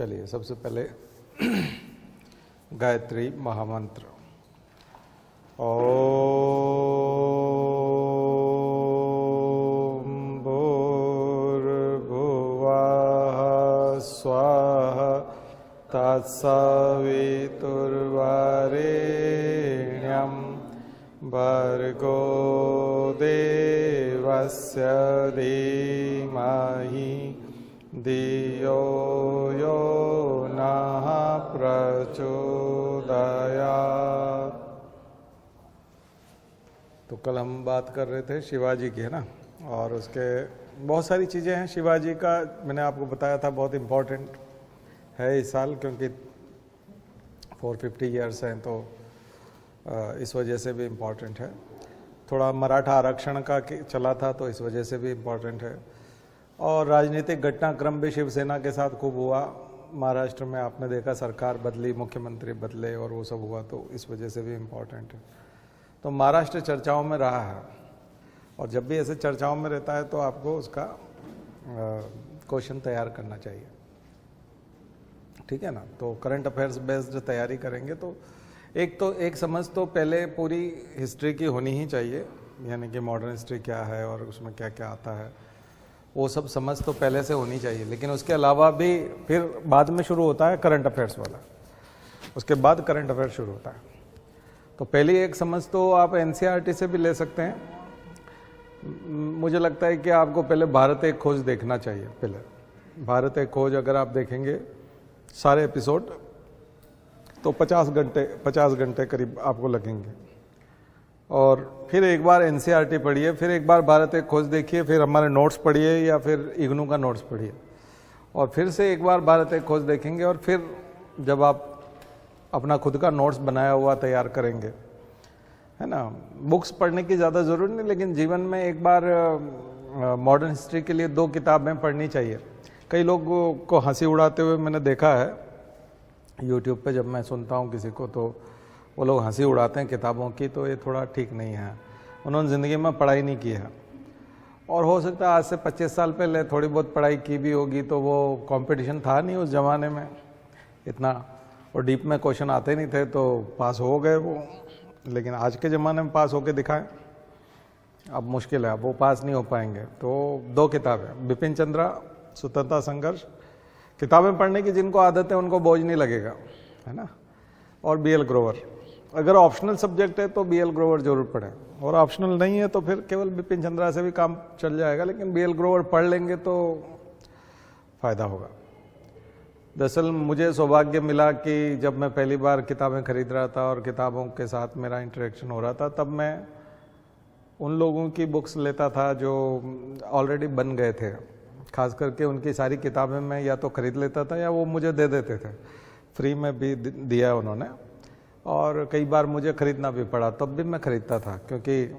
चलिए सबसे पहले गायत्री महामंत्र। ओम भूर्भुवः स्वाहा तत्सवितुर्वरेण्यं भर्गो देवस्य धीमहि धियो यो नः प्रचोदयात्। तो कल हम बात कर रहे थे शिवाजी की, है ना, और उसके बहुत सारी चीज़ें हैं। शिवाजी का मैंने आपको बताया था बहुत इम्पोर्टेंट है इस साल, क्योंकि 450 ईयर्स हैं, तो इस वजह से भी इम्पोर्टेंट है। थोड़ा मराठा आरक्षण का चला था, तो इस वजह से भी इम्पोर्टेंट है। और राजनीतिक घटनाक्रम भी शिवसेना के साथ खूब हुआ। महाराष्ट्र में आपने देखा सरकार बदली, मुख्यमंत्री बदले और वो सब हुआ, तो इस वजह से भी इम्पोर्टेंट है। तो महाराष्ट्र चर्चाओं में रहा है, और जब भी ऐसे चर्चाओं में रहता है तो आपको उसका क्वेश्चन तैयार करना चाहिए, ठीक है ना। तो करंट अफेयर्स बेस्ड तैयारी करेंगे तो एक समझ तो पहले पूरी हिस्ट्री की होनी ही चाहिए, यानी कि मॉडर्न हिस्ट्री क्या है और उसमें क्या क्या आता है, वो सब समझ तो पहले से होनी चाहिए। लेकिन उसके अलावा भी फिर बाद में शुरू होता है करंट अफेयर्स वाला, उसके बाद करंट अफेयर्स शुरू होता है। तो पहली एक समझ तो आप एनसीईआरटी से भी ले सकते हैं। मुझे लगता है कि आपको पहले भारत एक खोज देखना चाहिए। पहले भारत एक खोज अगर आप देखेंगे सारे एपिसोड, तो 50 घंटे करीब आपको लगेंगे। और फिर एक बार एनसीईआरटी पढ़िए, फिर एक बार भारत एक खोज देखिए, फिर हमारे नोट्स पढ़िए या फिर इग्नू का नोट्स पढ़िए, और फिर से एक बार भारत एक खोज देखेंगे। और फिर जब आप अपना खुद का नोट्स बनाया हुआ तैयार करेंगे, है ना, बुक्स पढ़ने की ज़्यादा ज़रूरत नहीं, लेकिन जीवन में एक बार मॉडर्न हिस्ट्री के लिए 2 किताबें पढ़नी चाहिए। कई लोगों को हंसी उड़ाते हुए मैंने देखा है यूट्यूब पे, जब मैं सुनता हूँ किसी को तो वो लोग हंसी उड़ाते हैं किताबों की, तो ये थोड़ा ठीक नहीं है। उन्होंने ज़िंदगी में पढ़ाई नहीं की है, और हो सकता है आज से 25 साल पहले थोड़ी बहुत पढ़ाई की भी होगी, तो वो कंपटीशन था नहीं उस ज़माने में इतना, और डीप में क्वेश्चन आते नहीं थे, तो पास हो गए वो। लेकिन आज के ज़माने में पास होके दिखाएं, अब मुश्किल है, अब वो पास नहीं हो पाएंगे। तो 2 किताबें, बिपिन चंद्रा स्वतंत्रता संघर्ष, किताबें पढ़ने की जिनको आदत है उनको बोझ नहीं लगेगा, है ना। और BL ग्रोवर, अगर ऑप्शनल सब्जेक्ट है तो BL ग्रोवर जरूर पढ़ें, और ऑप्शनल नहीं है तो फिर केवल बिपिन चंद्रा से भी काम चल जाएगा, लेकिन BL ग्रोवर पढ़ लेंगे तो फ़ायदा होगा। दरअसल मुझे सौभाग्य मिला कि जब मैं पहली बार किताबें खरीद रहा था और किताबों के साथ मेरा इंटरेक्शन हो रहा था, तब मैं उन लोगों की बुक्स लेता था जो ऑलरेडी बन गए थे। खास करके उनकी सारी किताबें मैं या तो खरीद लेता था या वो मुझे दे देते थे, फ्री में भी दिया उन्होंने, और कई बार मुझे खरीदना भी पड़ा, तब भी मैं खरीदता था, क्योंकि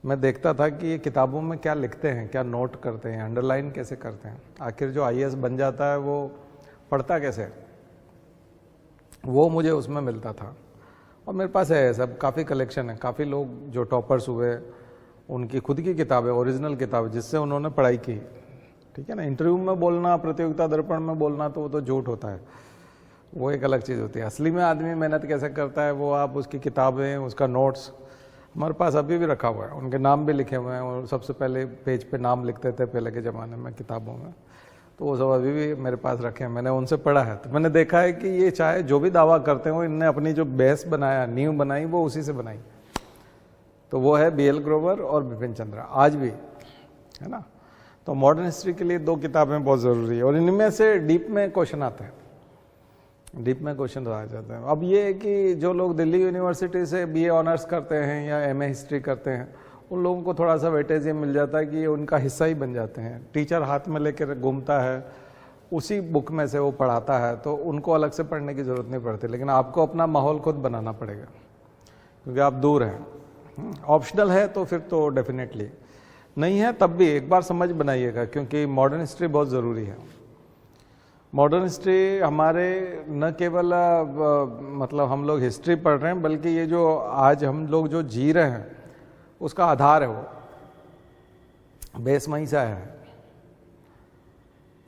मैं देखता था कि ये किताबों में क्या लिखते हैं, क्या नोट करते हैं, अंडरलाइन कैसे करते हैं, आखिर जो IAS बन जाता है वो पढ़ता कैसे, वो मुझे उसमें मिलता था। और मेरे पास है सब, काफ़ी कलेक्शन है। काफ़ी लोग जो टॉपर्स हुए उनकी खुद की किताबें, ओरिजिनल किताबें जिससे उन्होंने पढ़ाई की, ठीक है ना। इंटरव्यू में बोलना, प्रतियोगिता दर्पण में बोलना, तो वो तो झूठ होता है, वो एक अलग चीज़ होती है। असली में आदमी मेहनत कैसे करता है वो आप उसकी किताबें, उसका नोट्स हमारे पास अभी भी रखा हुआ है, उनके नाम भी लिखे हुए हैं, और सबसे पहले पेज पे नाम लिखते थे पहले के ज़माने में किताबों में, तो वो सब अभी भी मेरे पास रखे हैं, मैंने उनसे पढ़ा है। तो मैंने देखा है कि ये चाहे जो भी दावा करते हो, इनने अपनी जो बेस बनाया, नींव बनाई, वो उसी से बनाई। तो वो है BL ग्रोवर और बिपिन चंद्रा, आज भी, है ना। तो मॉडर्न हिस्ट्री के लिए 2 किताबें बहुत ज़रूरी है, और इनमें से डीप में क्वेश्चन आते हैं, डीप में क्वेश्चन आ जाते हैं। अब ये है कि जो लोग दिल्ली यूनिवर्सिटी से BA ऑनर्स करते हैं या MA हिस्ट्री करते हैं, उन लोगों को थोड़ा सा वेटेज ये मिल जाता है कि ये उनका हिस्सा ही बन जाते हैं। टीचर हाथ में लेकर घूमता है, उसी बुक में से वो पढ़ाता है, तो उनको अलग से पढ़ने की ज़रूरत नहीं पड़ती। लेकिन आपको अपना माहौल खुद बनाना पड़ेगा, क्योंकि आप दूर हैं। ऑप्शनल है तो फिर तो डेफिनेटली, नहीं है तब भी एक बार समझ बनाइएगा, क्योंकि मॉडर्न हिस्ट्री बहुत ज़रूरी है। मॉडर्न हिस्ट्री हमारे न केवल मतलब हम लोग हिस्ट्री पढ़ रहे हैं, बल्कि ये जो आज हम लोग जो जी रहे हैं उसका आधार है, वो बेस वहीं से आया है।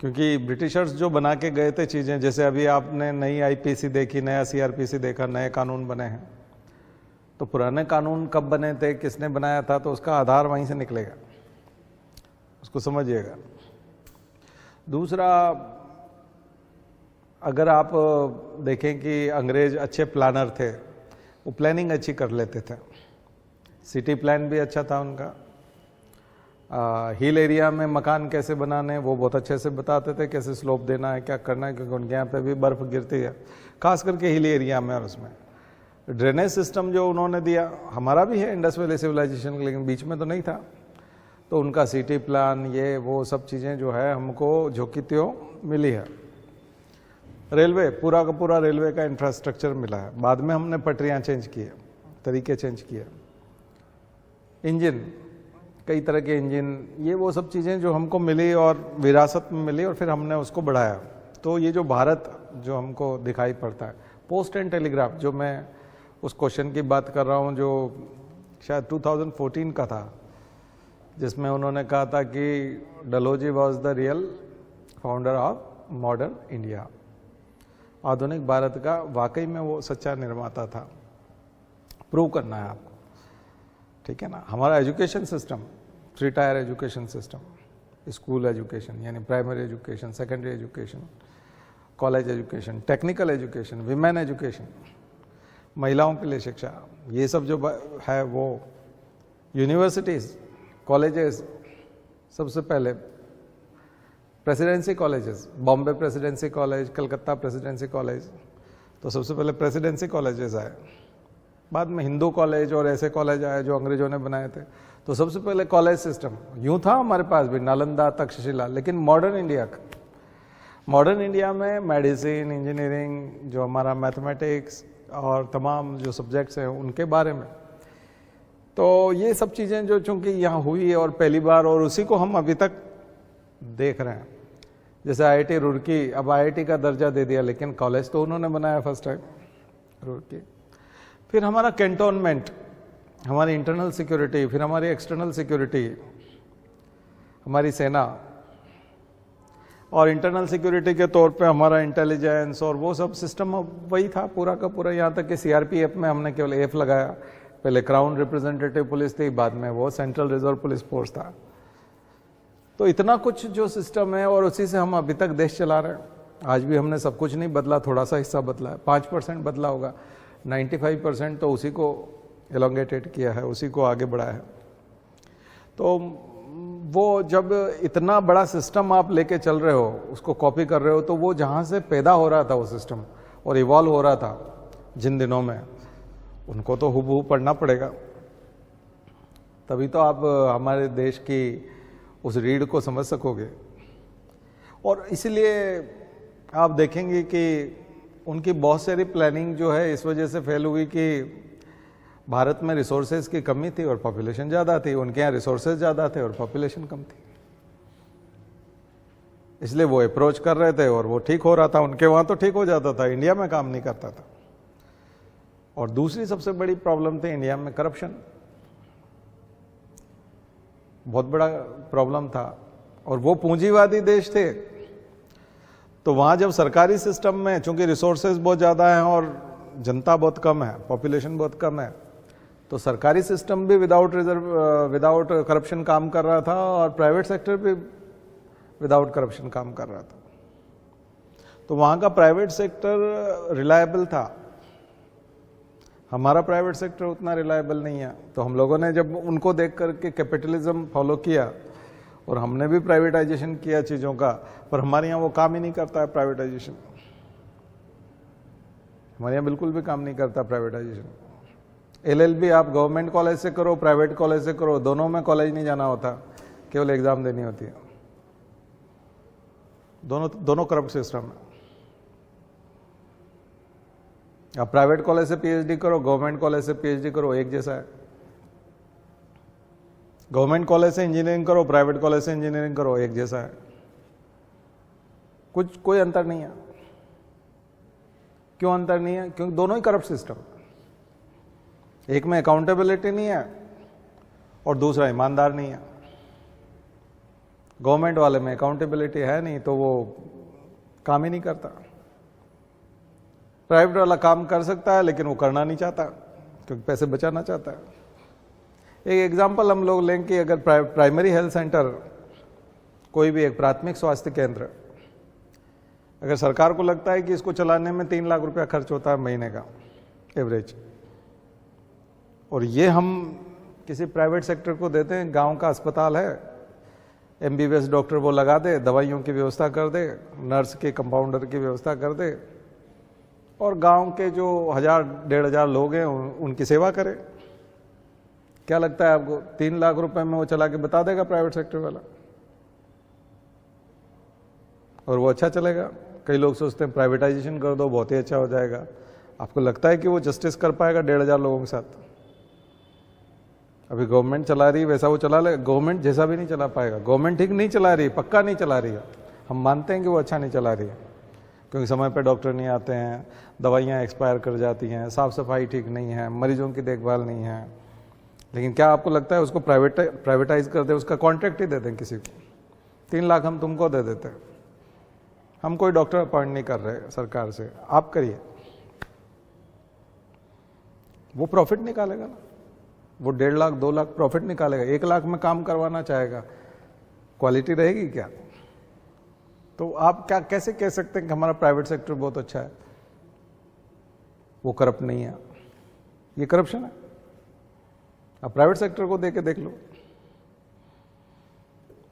क्योंकि ब्रिटिशर्स जो बना के गए थे चीज़ें, जैसे अभी आपने नई आईपीसी देखी, नया सीआरपीसी देखा, नए कानून बने हैं, तो पुराने कानून कब बने थे, किसने बनाया था, तो उसका आधार वहीं से निकलेगा, उसको समझिएगा। दूसरा, अगर आप देखें कि अंग्रेज अच्छे प्लानर थे, वो प्लानिंग अच्छी कर लेते थे, सिटी प्लान भी अच्छा था उनका, हिल एरिया में मकान कैसे बनाने वो बहुत अच्छे से बताते थे, कैसे स्लोप देना है, क्या करना है, क्योंकि उनके यहाँ पे भी बर्फ़ गिरती है, खास करके हिल एरिया में। और उसमें ड्रेनेज सिस्टम जो उन्होंने दिया, हमारा भी है इंडस वैली सिविलाइजेशन, लेकिन बीच में तो नहीं था, तो उनका सिटी प्लान, ये वो सब चीज़ें जो है हमको झोंकी त्यों मिली है। रेलवे, पूरा का पूरा रेलवे का इंफ्रास्ट्रक्चर मिला है, बाद में हमने पटरियाँ चेंज किए, तरीके चेंज किए, इंजन, कई तरह के इंजन, ये वो सब चीज़ें जो हमको मिली और विरासत में मिली, और फिर हमने उसको बढ़ाया। तो ये जो भारत जो हमको दिखाई पड़ता है, पोस्ट एंड टेलीग्राफ, जो मैं उस क्वेश्चन की बात कर रहा हूँ जो शायद 2014 का था, जिसमें उन्होंने कहा था कि Dalhousie was the real founder of modern India, आधुनिक भारत का वाकई में वो सच्चा निर्माता था। प्रूव करना है आपको, ठीक है ना। हमारा education system 3 tier education system, school education यानी primary education, secondary education, college education, technical education, women education, महिलाओं के लिए शिक्षा, ये सब जो है वो, यूनिवर्सिटीज़, कॉलेजेस, सबसे पहले presidency colleges, Bombay presidency college, Calcutta presidency college, तो सबसे पहले प्रेसिडेंसी कॉलेजेस आए, बाद में हिंदू कॉलेज और ऐसे कॉलेज आए जो अंग्रेजों ने बनाए थे। तो सबसे पहले कॉलेज सिस्टम यूँ था हमारे पास भी, नालंदा, तक्षशिला, लेकिन मॉडर्न इंडिया में मेडिसिन, इंजीनियरिंग, जो हमारा मैथमेटिक्स और तमाम जो सब्जेक्ट्स हैं उनके बारे में, तो ये सब चीज़ें जो चूँकि यहाँ हुई और पहली बार, और उसी को हम अभी तक देख रहे हैं। जैसे IIT रुड़की, अब IIT का दर्जा दे दिया, लेकिन कॉलेज तो उन्होंने बनाया फर्स्ट टाइम, रुड़की। फिर हमारा कैंटोनमेंट, हमारी इंटरनल सिक्योरिटी, फिर हमारी एक्सटर्नल सिक्योरिटी, हमारी सेना, और इंटरनल सिक्योरिटी के तौर पे हमारा इंटेलिजेंस, और वो सब सिस्टम वही था पूरा का पूरा। यहाँ तक कि CRPF में हमने केवल F लगाया, पहले क्राउन रिप्रेजेंटेटिव पुलिस थी, बाद में वो सेंट्रल रिजर्व पुलिस फोर्स था। तो इतना कुछ जो सिस्टम है, और उसी से हम अभी तक देश चला रहे हैं। आज भी हमने सब कुछ नहीं बदला, थोड़ा सा हिस्सा बदला है, 5% बदला होगा, 95% तो उसी को एलोंगेटेड किया है, उसी को आगे बढ़ाया है। तो वो जब इतना बड़ा सिस्टम आप लेके चल रहे हो, उसको कॉपी कर रहे हो, तो वो जहाँ से पैदा हो रहा था वो सिस्टम और इवॉल्व हो रहा था जिन दिनों में, उनको तो हुबहू पढ़ना पड़ेगा, तभी तो आप हमारे देश की उस रीढ़ को समझ सकोगे। और इसलिए आप देखेंगे कि उनकी बहुत सारी प्लानिंग जो है इस वजह से फेल हुई कि भारत में रिसोर्सेज की कमी थी और पॉपुलेशन ज़्यादा थी, उनके यहाँ रिसोर्सेज ज़्यादा थे और पॉपुलेशन कम थी, इसलिए वो अप्रोच कर रहे थे और वो ठीक हो रहा था, उनके वहाँ तो ठीक हो जाता था, इंडिया में काम नहीं करता था। और दूसरी सबसे बड़ी प्रॉब्लम थी इंडिया में करप्शन, बहुत बड़ा प्रॉब्लम था, और वो पूंजीवादी देश थे, तो वहाँ जब सरकारी सिस्टम में चूंकि रिसोर्सेज बहुत ज़्यादा हैं और जनता बहुत कम है, पॉपुलेशन बहुत कम है, तो सरकारी सिस्टम भी विदाउट करप्शन काम कर रहा था और प्राइवेट सेक्टर भी विदाउट करप्शन काम कर रहा था। तो वहाँ का प्राइवेट सेक्टर रिलायबल था, हमारा प्राइवेट सेक्टर उतना रिलायबल नहीं है। तो हम लोगों ने जब उनको देख करके कैपिटलिज्म फॉलो किया और हमने भी प्राइवेटाइजेशन किया चीज़ों का, पर हमारे यहाँ वो काम ही नहीं करता है प्राइवेटाइजेशन, हमारे यहाँ बिल्कुल भी काम नहीं करता प्राइवेटाइजेशन। LLB आप गवर्नमेंट कॉलेज से करो, प्राइवेट कॉलेज से करो, दोनों में कॉलेज नहीं जाना होता, केवल एग्जाम देनी होती है, दोनों करप्ट सिस्टम है। आप प्राइवेट कॉलेज से PhD करो, गवर्नमेंट कॉलेज से PhD करो, एक जैसा है। गवर्नमेंट कॉलेज से इंजीनियरिंग करो, प्राइवेट कॉलेज से इंजीनियरिंग करो, एक जैसा है, कोई अंतर नहीं है। क्यों अंतर नहीं है? क्योंकि दोनों ही करप्ट सिस्टम, एक में अकाउंटेबिलिटी नहीं है और दूसरा ईमानदार नहीं है। गवर्नमेंट वाले में अकाउंटेबिलिटी है नहीं तो वो काम ही नहीं करता। प्राइवेट वाला काम कर सकता है लेकिन वो करना नहीं चाहता क्योंकि पैसे बचाना चाहता है। एक एग्जांपल हम लोग लें कि अगर प्राइमरी हेल्थ सेंटर, कोई भी एक प्राथमिक स्वास्थ्य केंद्र, अगर सरकार को लगता है कि इसको चलाने में 3 लाख रुपया खर्च होता है महीने का एवरेज, और ये हम किसी प्राइवेट सेक्टर को देते हैं, गांव का अस्पताल है, MBBS डॉक्टर वो लगा दे, दवाइयों की व्यवस्था कर दे, नर्स के कंपाउंडर की व्यवस्था कर दे, और गांव के जो 1000-1500 लोग हैं उनकी सेवा करे। क्या लगता है आपको 3 लाख रुपए में वो चला के बता देगा प्राइवेट सेक्टर वाला? और वो अच्छा चलेगा? कई लोग सोचते हैं प्राइवेटाइजेशन कर दो बहुत ही अच्छा हो जाएगा। आपको लगता है कि वो जस्टिस कर पाएगा 1500 लोगों के साथ? अभी गवर्नमेंट चला रही है वैसा वो चला ले, गवर्नमेंट जैसा भी नहीं चला पाएगा। गवर्नमेंट ठीक नहीं चला रही, पक्का नहीं चला रही है, हम मानते हैं कि वो अच्छा नहीं चला रही है, क्योंकि समय पे डॉक्टर नहीं आते हैं, दवाइयाँ एक्सपायर कर जाती हैं, साफ सफाई ठीक नहीं है, मरीजों की देखभाल नहीं है। लेकिन क्या आपको लगता है उसको प्राइवेटाइज कर दे, उसका कॉन्ट्रैक्ट ही दे दें किसी को, 3 लाख हम तुमको दे देते हैं, हम कोई डॉक्टर अपॉइंट नहीं कर रहे सरकार से, आप करिए, वो प्रॉफिट निकालेगा ना, वो 1.5 लाख 2 लाख प्रॉफिट निकालेगा, 1 लाख में काम करवाना चाहेगा, क्वालिटी रहेगी क्या? तो आप क्या कैसे कह सकते हैं कि हमारा प्राइवेट सेक्टर बहुत अच्छा है, वो करप्ट नहीं है? ये करप्शन है। आप प्राइवेट सेक्टर को देके देख लो।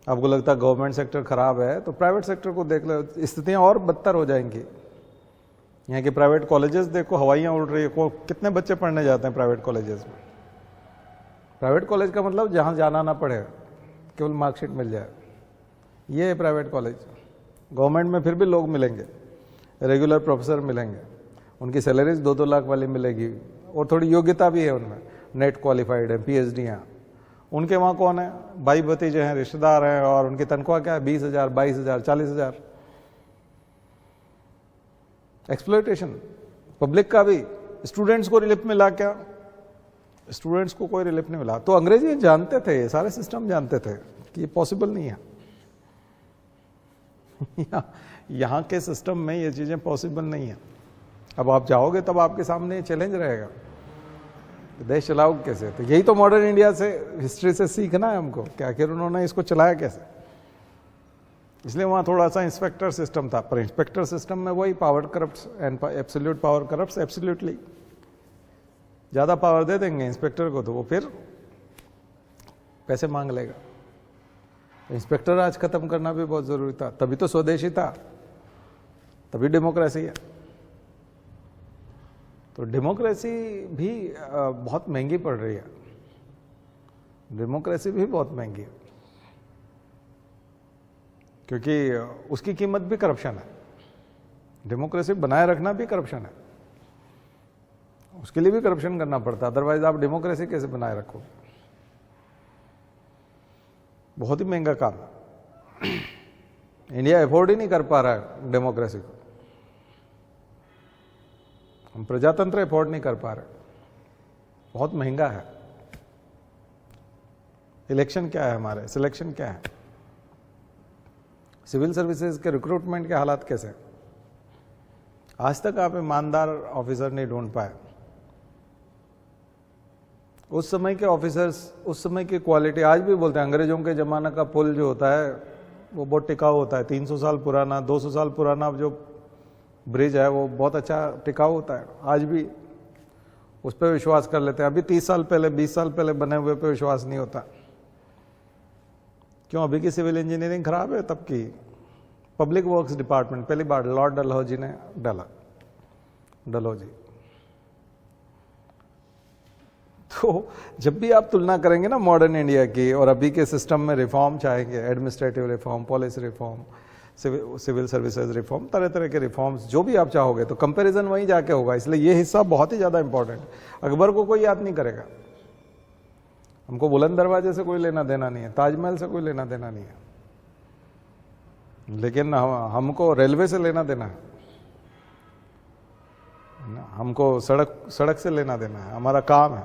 आपको लगता है गवर्नमेंट सेक्टर खराब है तो प्राइवेट सेक्टर को देख लो, स्थितियां और बदतर हो जाएंगी। यहाँ के प्राइवेट कॉलेजेस देखो, हवाइयाँ उड़ रही है, कितने बच्चे पढ़ने जाते हैं प्राइवेट कॉलेजेस में? प्राइवेट कॉलेज का मतलब जहाँ जाना ना पड़े, केवल मार्कशीट मिल जाए, ये है प्राइवेट कॉलेज। गवर्नमेंट में फिर भी लोग मिलेंगे, रेगुलर प्रोफेसर मिलेंगे, उनकी सैलरीज 2-2 लाख वाली मिलेगी, और थोड़ी योग्यता भी है उनमें, नेट क्वालिफाइड है, PhD हैं। उनके वहाँ कौन है? भाई भतीजे हैं, रिश्तेदार हैं, और उनकी तनख्वाह क्या है? 20,000, 22,000, 40,000। एक्सप्लॉयटेशन पब्लिक का भी। स्टूडेंट्स को रिलीफ मिला क्या? स्टूडेंट्स को कोई रिलीफ नहीं मिला। तो अंग्रेजी जानते थे, ये सारे सिस्टम जानते थे कि ये पॉसिबल नहीं है। यहाँ के सिस्टम में ये चीजें पॉसिबल नहीं है। अब आप जाओगे तब आपके सामने चैलेंज रहेगा, देश चलाओ कैसे? तो यही तो मॉडर्न इंडिया से, हिस्ट्री से सीखना है हमको कि आखिर उन्होंने इसको चलाया कैसे। इसलिए वहाँ थोड़ा सा इंस्पेक्टर सिस्टम था, पर इंस्पेक्टर सिस्टम में वही power corrupts and absolute power corrupts absolutely. ज़्यादा पावर दे देंगे इंस्पेक्टर को तो वो फिर पैसे मांग लेगा। इंस्पेक्टर राज खत्म करना भी बहुत ज़रूरी था, तभी तो स्वदेशी था, तभी डेमोक्रेसी है। तो डेमोक्रेसी भी बहुत महंगी पड़ रही है, डेमोक्रेसी भी बहुत महंगी है, क्योंकि उसकी कीमत भी करप्शन है। डेमोक्रेसी बनाए रखना भी करप्शन है, उसके लिए भी करप्शन करना पड़ता है, अदरवाइज आप डेमोक्रेसी कैसे बनाए रखोगे? बहुत ही महंगा काम है। इंडिया अफोर्ड ही नहीं कर पा रहा है डेमोक्रेसी को, हम प्रजातंत्र अफोर्ड नहीं कर पा रहे, बहुत महंगा है। इलेक्शन क्या है हमारे, सिलेक्शन क्या है, सिविल सर्विसेज के रिक्रूटमेंट के हालात कैसे? आज तक आप ईमानदार ऑफिसर नहीं ढूंढ पाए। उस समय के ऑफिसर्स, उस समय की क्वालिटी, आज भी बोलते हैं अंग्रेजों के ज़माना का पुल जो होता है वो बहुत टिकाऊ होता है, 300 साल पुराना, 200 साल पुराना जो ब्रिज है वो बहुत अच्छा टिकाऊ होता है, आज भी उस पर विश्वास कर लेते हैं। अभी 30 साल पहले, 20 साल पहले बने हुए पे विश्वास नहीं होता। क्यों? अभी की सिविल इंजीनियरिंग खराब है, तब की पब्लिक वर्क्स डिपार्टमेंट पहली बार लॉर्ड डलहौजी ने डाला, डलहौजी। तो जब भी आप तुलना करेंगे ना मॉडर्न इंडिया की और अभी के सिस्टम में रिफॉर्म चाहेंगे, administrative reform, policy reform, civil services reform, तरह तरह के रिफॉर्म्स जो भी आप चाहोगे, तो कंपैरिजन वहीं जाके होगा। इसलिए ये हिस्सा बहुत ही ज़्यादा इंपॉर्टेंट है। अकबर को कोई याद नहीं करेगा, हमको बुलंद दरवाजे से कोई लेना देना नहीं है, ताजमहल से कोई लेना देना नहीं है, लेकिन हमको रेलवे से लेना देना है, हमको सड़क से लेना देना है, हमारा काम है।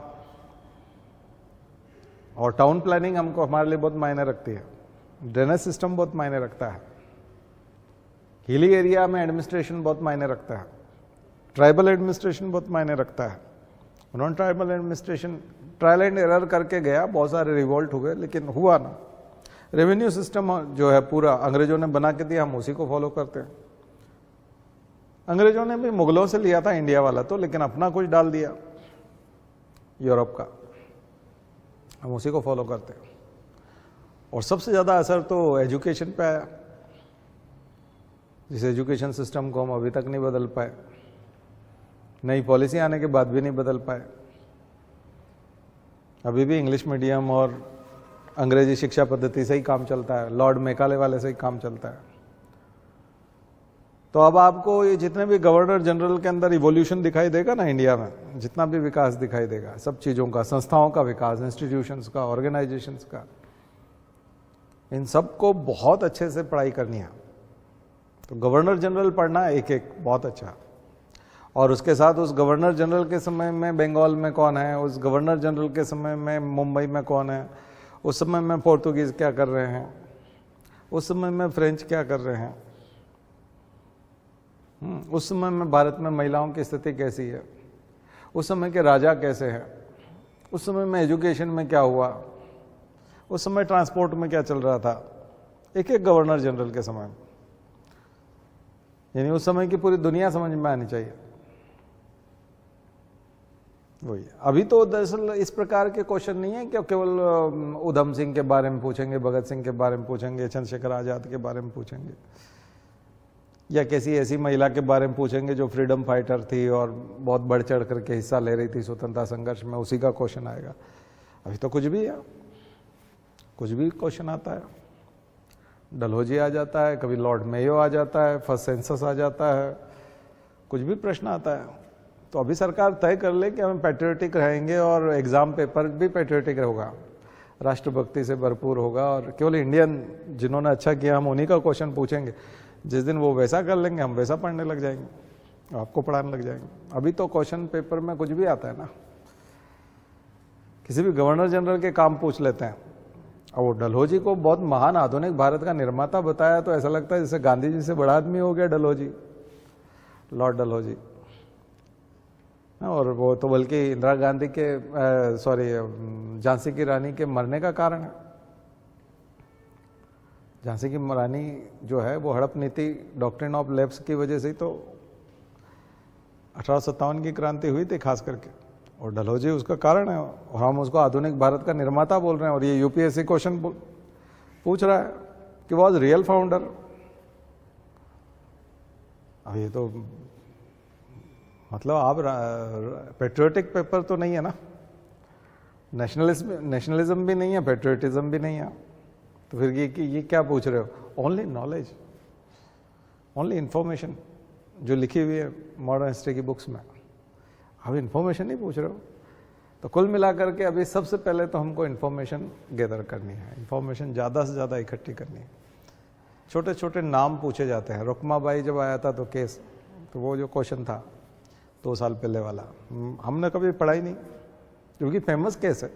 और टाउन प्लानिंग हमको, हमारे लिए बहुत मायने रखती है। ड्रेनेज सिस्टम बहुत मायने रखता है, हिली एरिया में एडमिनिस्ट्रेशन बहुत मायने रखता है, ट्राइबल एडमिनिस्ट्रेशन बहुत मायने रखता है। Non tribal administration trial and error करके गया, बहुत सारे रिवोल्ट हुए लेकिन हुआ ना। रेवेन्यू सिस्टम जो है पूरा अंग्रेजों ने बना के दिया, हम उसी को फॉलो करते हैं। अंग्रेजों ने भी मुगलों से लिया था इंडिया वाला तो, लेकिन अपना कुछ डाल दिया यूरोप का, हम उसी को फॉलो करते हैं। और सबसे ज़्यादा असर तो एजुकेशन पे आया, जिस एजुकेशन सिस्टम को हम अभी तक नहीं बदल पाए, नई पॉलिसी आने के बाद भी नहीं बदल पाए। अभी भी इंग्लिश मीडियम और अंग्रेजी शिक्षा पद्धति से ही काम चलता है, लॉर्ड मेकाले वाले से ही काम चलता है। तो अब आपको ये जितने भी गवर्नर जनरल के अंदर इवोल्यूशन दिखाई देगा ना इंडिया में, जितना भी विकास दिखाई देगा सब चीज़ों का, संस्थाओं का विकास, इंस्टीट्यूशंस का, ऑर्गेनाइजेशंस का, इन सब को बहुत अच्छे से पढ़ाई करनी है। तो गवर्नर जनरल पढ़ना एक एक बहुत अच्छा, और उसके साथ उस गवर्नर जनरल के समय में बंगाल में कौन है, उस गवर्नर जनरल के समय में मुंबई में कौन है, उस समय में पोर्तुगीज़ क्या कर रहे हैं, उस समय में फ्रेंच क्या कर रहे हैं, उस समय में भारत में महिलाओं की स्थिति कैसी है, उस समय के राजा कैसे हैं, उस समय में एजुकेशन में क्या हुआ, उस समय ट्रांसपोर्ट में क्या चल रहा था, एक एक गवर्नर जनरल के समय में। यानी उस समय की पूरी दुनिया समझ में आनी चाहिए। वही अभी तो दरअसल इस प्रकार के क्वेश्चन नहीं है कि केवल उधम सिंह के बारे में पूछेंगे, भगत सिंह के बारे में पूछेंगे, चंद्रशेखर आजाद के बारे में पूछेंगे, या किसी ऐसी महिला के बारे में पूछेंगे जो फ्रीडम फाइटर थी और बहुत बढ़ चढ़ करके हिस्सा ले रही थी स्वतंत्रता संघर्ष में, उसी का क्वेश्चन आएगा। अभी तो कुछ भी है, कुछ भी क्वेश्चन आता है, डलहौजी आ जाता है, कभी लॉर्ड मेयो आ जाता है, फर्स्ट सेंसस आ जाता है, कुछ भी प्रश्न आता है। तो अभी सरकार तय कर ले कि हम पैट्रियोटिक रहेंगे और एग्जाम पेपर भी पैट्रियोटिक होगा, राष्ट्रभक्ति से भरपूर होगा, और केवल इंडियन जिन्होंने अच्छा किया हम उन्हीं का क्वेश्चन पूछेंगे। जिस दिन वो वैसा कर लेंगे हम वैसा पढ़ने लग जाएंगे, आपको पढ़ाने लग जाएंगे। अभी तो क्वेश्चन पेपर में कुछ भी आता है ना, किसी भी गवर्नर जनरल के काम पूछ लेते हैं। और वो डलहौजी को बहुत महान आधुनिक भारत का निर्माता बताया तो ऐसा लगता है जैसे गांधी जी से बड़ा आदमी हो गया डलहौजी, लॉर्ड डलहौजी। और वो तो बल्कि इंदिरा गांधी के झांसी की रानी के मरने का कारण है। झांसी की रानी जो है वो हड़प नीति, डॉक्ट्रिन ऑफ लैप्स की वजह से ही तो 1857 की क्रांति हुई थी खास करके, और डलहौजी उसका कारण है। और हम उसको आधुनिक भारत का निर्माता बोल रहे हैं, और ये यूपीएससी क्वेश्चन पूछ रहा है कि वॉज रियल फाउंडर। अब ये तो मतलब आप पेट्रियोटिक पेपर तो नहीं है ना, नेशनलिज्म भी नहीं है, पेट्रियोटिज्म भी नहीं है, तो फिर ये क्या पूछ रहे हो? ओनली नॉलेज, ओनली इंफॉर्मेशन जो लिखी हुई है मॉडर्न हिस्ट्री की बुक्स में, अब इंफॉर्मेशन नहीं पूछ रहे हो। तो कुल मिलाकर के अभी सबसे पहले तो हमको इंफॉर्मेशन गैदर करनी है, इंफॉर्मेशन ज़्यादा से ज़्यादा इकट्ठी करनी है। छोटे छोटे नाम पूछे जाते हैं। रुक्माबाई जब आया था तो केस, तो वो जो क्वेश्चन था 2 साल पहले वाला, हमने कभी पढ़ा ही नहीं, क्योंकि फेमस केस है,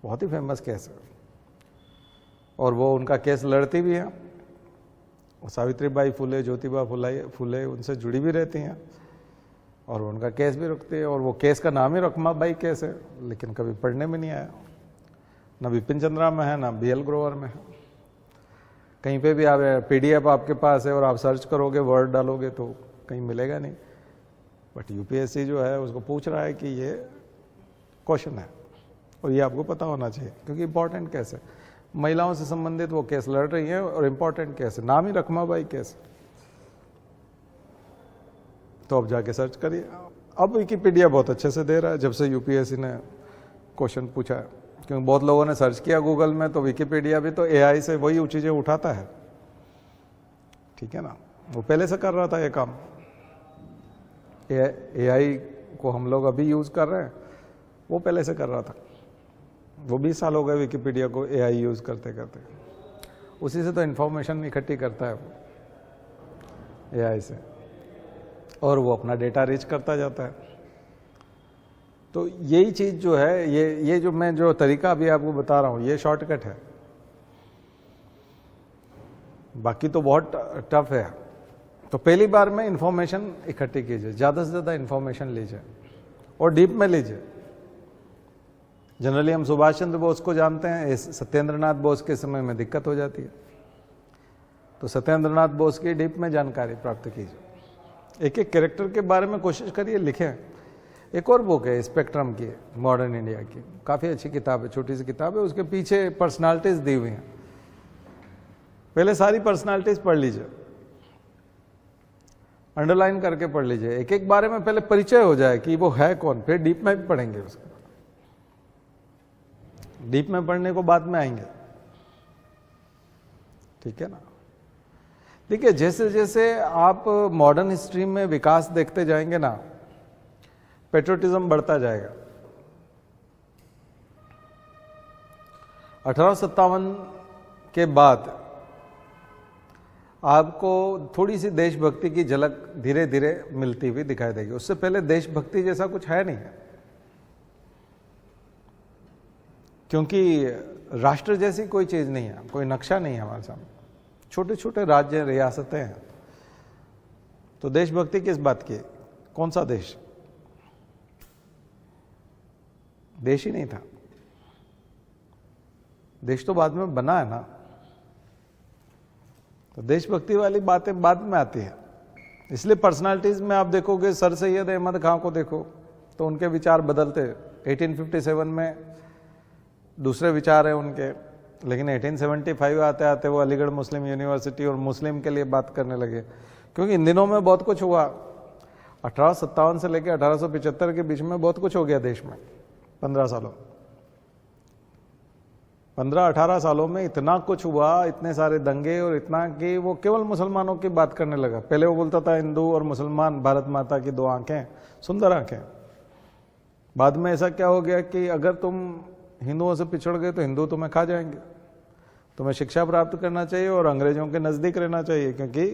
बहुत ही फेमस केस है, और वो उनका केस लड़ती भी है, और सावित्रीबाई फुले, ज्योतिबा फुले उनसे जुड़ी भी रहती हैं, और उनका केस भी रुकती है। और वो केस का नाम ही रुक्माबाई केस है, लेकिन कभी पढ़ने में नहीं आया, ना बिपिन चंद्रा में है, ना BL ग्रोवर में है। कहीं पे भी आप PDF आपके पास है और आप सर्च करोगे, वर्ड डालोगे तो कहीं मिलेगा नहीं। बट यूपीएससी जो है उसको पूछ रहा है कि ये क्वेश्चन है, और ये आपको पता होना चाहिए, क्योंकि इंपॉर्टेंट केस है, महिलाओं से संबंधित वो केस लड़ रही है, और इंपॉर्टेंट केस है, नाम ही रुक्माबाई केस। तो अब जाके सर्च करिए। अब विकिपीडिया बहुत अच्छे से दे रहा है जब से यूपीएससी ने क्वेश्चन पूछा है, क्योंकि बहुत लोगों ने सर्च किया गूगल में, तो विकिपीडिया भी तो AI से वही चीज़ें उठाता है, ठीक है ना। वो पहले से कर रहा था ये काम, AI को हम लोग अभी यूज़ कर रहे हैं, वो पहले से कर रहा था। वो 20 साल हो गए विकिपीडिया को AI यूज़ करते करते, उसी से तो इन्फॉर्मेशन इकट्ठी करता है AI से, और वो अपना डेटा रिच करता जाता है। तो यही चीज़ जो है, ये जो मैं जो तरीका अभी आपको बता रहा हूँ, ये शॉर्टकट है। बाकी तो बहुत टफ है। तो पहली बार में इंफॉर्मेशन इकट्ठी कीजिए, ज़्यादा से ज़्यादा इंफॉर्मेशन लीजिए और डीप में लीजिए। जनरली हम सुभाष चंद्र बोस को जानते हैं, सत्येंद्र नाथ बोस के समय में दिक्कत हो जाती है, तो सत्येंद्र नाथ बोस की डीप में जानकारी प्राप्त कीजिए। एक एक कैरेक्टर के बारे में कोशिश करिए, लिखें। एक और बुक है स्पेक्ट्रम की, मॉडर्न इंडिया की, काफ़ी अच्छी किताब है, छोटी सी किताब है, उसके पीछे पर्सनालिटीज़ दी हुई हैं। पहले सारी पर्सनालिटीज़ पढ़ लीजिए, अंडरलाइन करके पढ़ लीजिए, एक एक बारे में पहले परिचय हो जाए कि वो है कौन, फिर डीप में भी पढ़ेंगे उसको। डीप में पढ़ने को बाद में आएंगे, ठीक है ना। देखिए, जैसे जैसे आप मॉडर्न हिस्ट्री में विकास देखते जाएंगे ना, पेट्रियोटिज्म बढ़ता जाएगा। 1857 के बाद आपको थोड़ी सी देशभक्ति की झलक धीरे धीरे मिलती हुई दिखाई देगी। उससे पहले देशभक्ति जैसा कुछ है नहीं है, क्योंकि राष्ट्र जैसी कोई चीज नहीं है, कोई नक्शा नहीं है हमारे सामने, छोटे छोटे राज्य रियासतें हैं। तो देशभक्ति किस बात की? कौन सा देश? देश ही नहीं था, देश तो बाद में बना है ना। तो देशभक्ति वाली बातें बाद में आती है। इसलिए पर्सनालिटीज में आप देखोगे, सर सैयद अहमद खां को देखो तो उनके विचार बदलते। 1857 में दूसरे विचार है उनके, लेकिन 1875 आते आते वो अलीगढ़ मुस्लिम यूनिवर्सिटी और मुस्लिम के लिए बात करने लगे, क्योंकि इन दिनों में बहुत कुछ हुआ। 1857 से लेकर 1875 के बीच में बहुत कुछ हो गया देश में। 15 सालों 15-18 सालों में इतना कुछ हुआ, इतने सारे दंगे और इतना कि वो केवल मुसलमानों की बात करने लगा। पहले वो बोलता था हिंदू और मुसलमान भारत माता की दो आंखें, सुंदर आंखें। बाद में ऐसा क्या हो गया कि अगर तुम हिंदुओं से पिछड़ गए तो हिंदू तुम्हें खा जाएंगे, तुम्हें शिक्षा प्राप्त करना चाहिए और अंग्रेजों के नज़दीक रहना चाहिए, क्योंकि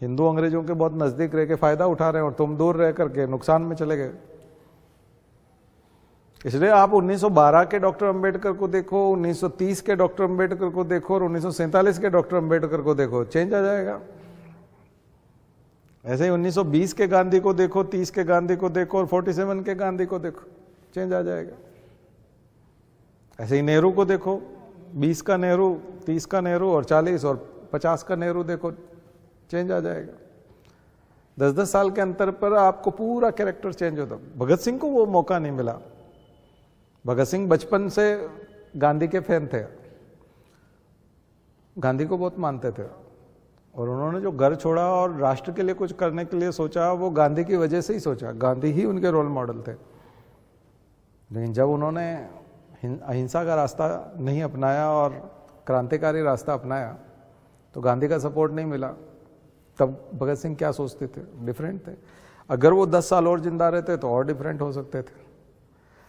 हिंदू अंग्रेजों के बहुत नज़दीक रह के फ़ायदा उठा रहे हैं और तुम दूर रह करके नुकसान में चले गए। इसलिए आप 1912 के डॉक्टर अंबेडकर को देखो, 1930 के डॉक्टर अंबेडकर को देखो और 1947 के डॉक्टर अंबेडकर को देखो, चेंज आ जाएगा। ऐसे ही 1920 के गांधी को देखो, 30 के गांधी को देखो और 47 के गांधी को देखो, चेंज आ जाएगा। ऐसे ही नेहरू को देखो, 20 का नेहरू, 30 का नेहरू और 40 और 50 का नेहरू देखो, चेंज आ जाएगा। 10-10 साल के अंतर पर आपको पूरा कैरेक्टर चेंज होता। भगत सिंह को वो मौका नहीं मिला। भगत सिंह बचपन से गांधी के फैन थे, गांधी को बहुत मानते थे, और उन्होंने जो घर छोड़ा और राष्ट्र के लिए कुछ करने के लिए सोचा, वो गांधी की वजह से ही सोचा। गांधी ही उनके रोल मॉडल थे। लेकिन जब उन्होंने अहिंसा का रास्ता नहीं अपनाया और क्रांतिकारी रास्ता अपनाया तो गांधी का सपोर्ट नहीं मिला। तब भगत सिंह क्या सोचते थे? डिफरेंट थे। अगर वो 10 साल और जिंदा रहते तो और डिफरेंट हो सकते थे।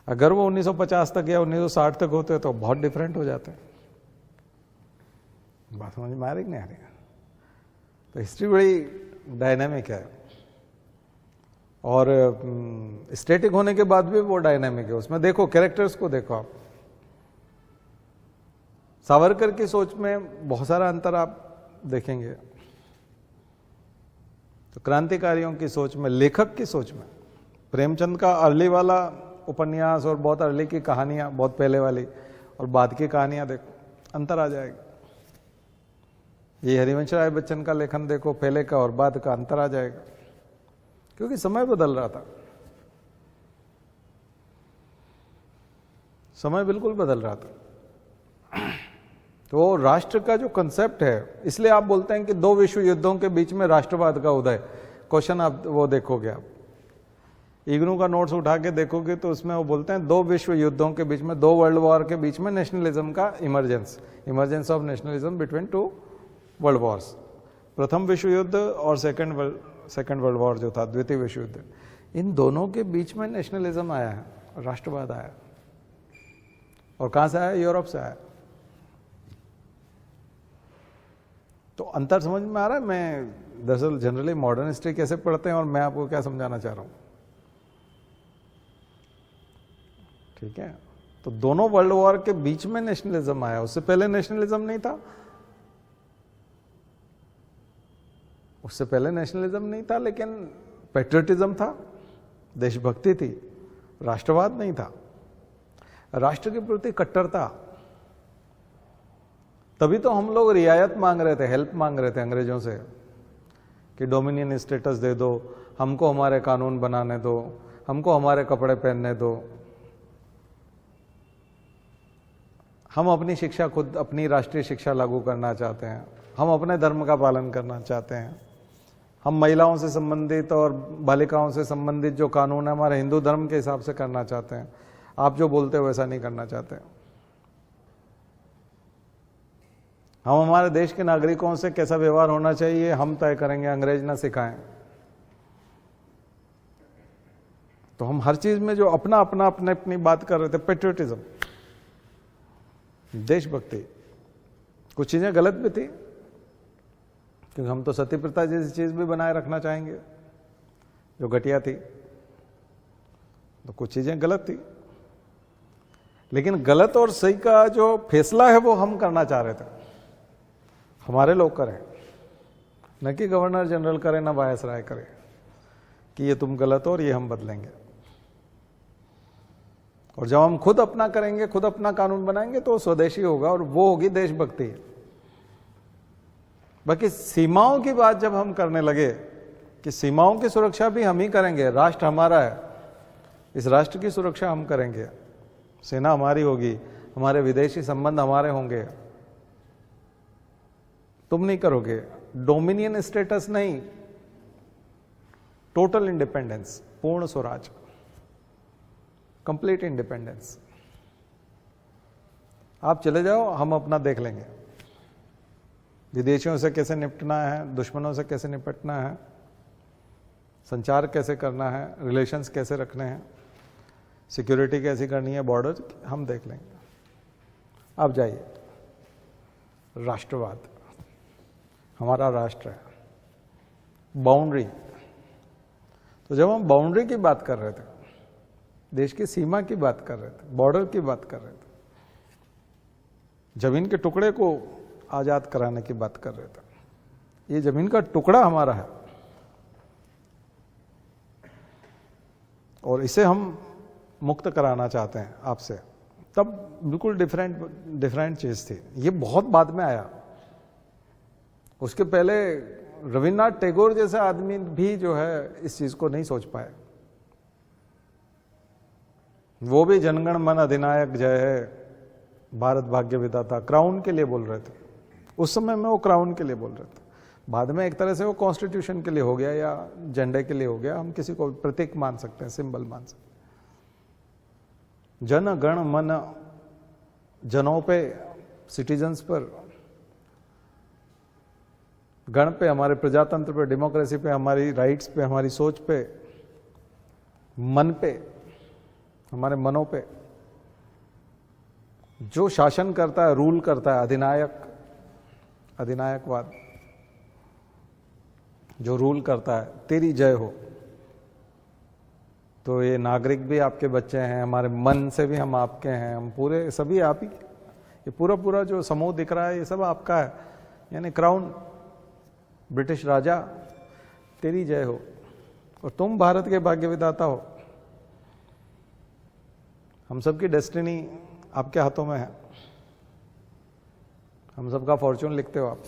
अगर वो 1950 तक या 1960 तक होते तो बहुत डिफरेंट हो जाते। बात समझ में आ रही नहीं आ रही? तो हिस्ट्री बड़ी डायनामिक है, और स्टैटिक होने के बाद भी वो डायनामिक है। उसमें देखो, कैरेक्टर्स को देखो आप। सावरकर की सोच में बहुत सारा अंतर आप देखेंगे, तो क्रांतिकारियों की सोच में, लेखक की सोच में, प्रेमचंद का अर्ली वाला उपन्यास और बहुत अर्ली की कहानियां, बहुत पहले वाली, और बाद की कहानियां देखो, अंतर आ जाएगा। ये हरिवंश राय बच्चन का लेखन देखो, पहले का और बाद का अंतर आ जाएगा, क्योंकि समय बदल रहा था। समय बिल्कुल बदल रहा था। तो राष्ट्र का जो कंसेप्ट है, इसलिए आप बोलते हैं कि 2 विश्व युद्धों के बीच में राष्ट्रवाद का उदय। क्वेश्चन आप वो देखोगे, आप इग्नू का नोट्स उठा के देखोगे तो उसमें वो बोलते हैं 2 विश्व युद्धों के बीच में, 2 वर्ल्ड वॉर के बीच में नेशनलिज्म का emergence of nationalism between 2 world Wars. प्रथम विश्व युद्ध और सेकंड वर्ल्ड वॉर जो था, द्वितीय विश्व युद्ध, इन दोनों के बीच में नेशनलिज्म आया है, राष्ट्रवाद आया। और कहां से आया? यूरोप से आया। तो अंतर समझ में आ रहा है? मैं दरअसल जनरली मॉडर्न हिस्ट्री कैसे पढ़ते हैं और मैं आपको क्या समझाना चाह रहा हूं, ठीक है? तो दोनों वर्ल्ड वॉर के बीच में नेशनलिज्म आया, उससे पहले नेशनलिज्म नहीं था। उससे पहले नेशनलिज्म नहीं था, लेकिन पैट्रियटिज्म था, देशभक्ति थी, राष्ट्रवाद नहीं था, राष्ट्र के प्रति कट्टरता। तभी तो हम लोग रियायत मांग रहे थे, हेल्प मांग रहे थे अंग्रेजों से कि डोमिनियन स्टेटस दे दो, हमको हमारे कानून बनाने दो, हमको हमारे कपड़े पहनने दो, हम अपनी शिक्षा खुद, अपनी राष्ट्रीय शिक्षा लागू करना चाहते हैं, हम अपने धर्म का पालन करना चाहते हैं, हम महिलाओं से संबंधित और बालिकाओं से संबंधित जो कानून है हमारे हिंदू धर्म के हिसाब से करना चाहते हैं, आप जो बोलते हो वैसा नहीं करना चाहते। हम हमारे देश के नागरिकों से कैसा व्यवहार होना चाहिए हम तय करेंगे, अंग्रेज ना सिखाएं। तो हम हर चीज में जो अपना अपना अपने अपनी बात कर रहे थे, पेट्रियटिज्म, देशभक्ति, कुछ चीजें गलत भी थी क्योंकि हम तो सती प्रथा जैसी चीज भी बनाए रखना चाहेंगे जो घटिया थी, तो कुछ चीजें गलत थी, लेकिन गलत और सही का जो फैसला है वो हम करना चाह रहे थे, हमारे लोग करें, न कि गवर्नर जनरल करे, ना वायसराय करे कि ये तुम गलत हो और ये हम बदलेंगे। और जब हम खुद अपना करेंगे, खुद अपना कानून बनाएंगे तो स्वदेशी होगा और वो होगी देशभक्ति। बाकी सीमाओं की बात जब हम करने लगे कि सीमाओं की सुरक्षा भी हम ही करेंगे, राष्ट्र हमारा है, इस राष्ट्र की सुरक्षा हम करेंगे, सेना हमारी होगी, हमारे विदेशी संबंध हमारे होंगे, तुम नहीं करोगे, डोमिनियन स्टेटस नहीं, टोटल इंडिपेंडेंस, पूर्ण स्वराज, कंप्लीट इंडिपेंडेंस। आप चले जाओ, हम अपना देख लेंगे, विदेशियों से कैसे निपटना है, दुश्मनों से कैसे निपटना है, संचार कैसे करना है, रिलेशंस कैसे रखने हैं, सिक्योरिटी कैसी करनी है, बॉर्डर हम देख लेंगे। आप जाइए, राष्ट्रवाद, हमारा राष्ट्र है, बाउंड्री। तो जब हम बाउंड्री की बात कर रहे थे, देश की सीमा की बात कर रहे थे, बॉर्डर की बात कर रहे थे, जमीन के टुकड़े को आजाद कराने की बात कर रहे थे, ये जमीन का टुकड़ा हमारा है और इसे हम मुक्त कराना चाहते हैं आपसे। तब बिल्कुल डिफरेंट चीज थी, ये बहुत बाद में आया। उसके पहले रविन्द्रनाथ टैगोर जैसा आदमी भी जो है इस चीज को नहीं सोच पाए। वो भी जनगण मन अधिनायक जय है, भारत भाग्य विधाता, क्राउन के लिए बोल रहे थे। उस समय में वो क्राउन के लिए बोल रहे थे, बाद में एक तरह से वो कॉन्स्टिट्यूशन के लिए हो गया या झंडे के लिए हो गया, हम किसी को प्रतीक मान सकते हैं, सिंबल मान सकते हैं। जन गण मन, जनों पे, सिटीजन्स पर, गण पे, हमारे प्रजातंत्र पे, डेमोक्रेसी पे, हमारी राइट्स पे, हमारी सोच पे, मन पे, हमारे मनों पे जो शासन करता है, रूल करता है, अधिनायकवाद जो रूल करता है, तेरी जय हो। तो ये नागरिक भी आपके बच्चे हैं, हमारे मन से भी हम आपके हैं, हम पूरे सभी आप ही, ये पूरा जो समूह दिख रहा है ये सब आपका है, यानी क्राउन, ब्रिटिश राजा, तेरी जय हो और तुम भारत के भाग्य विधाता हो। हम सबकी डेस्टिनी आपके हाथों में है, हम सबका फॉर्चून लिखते हो आप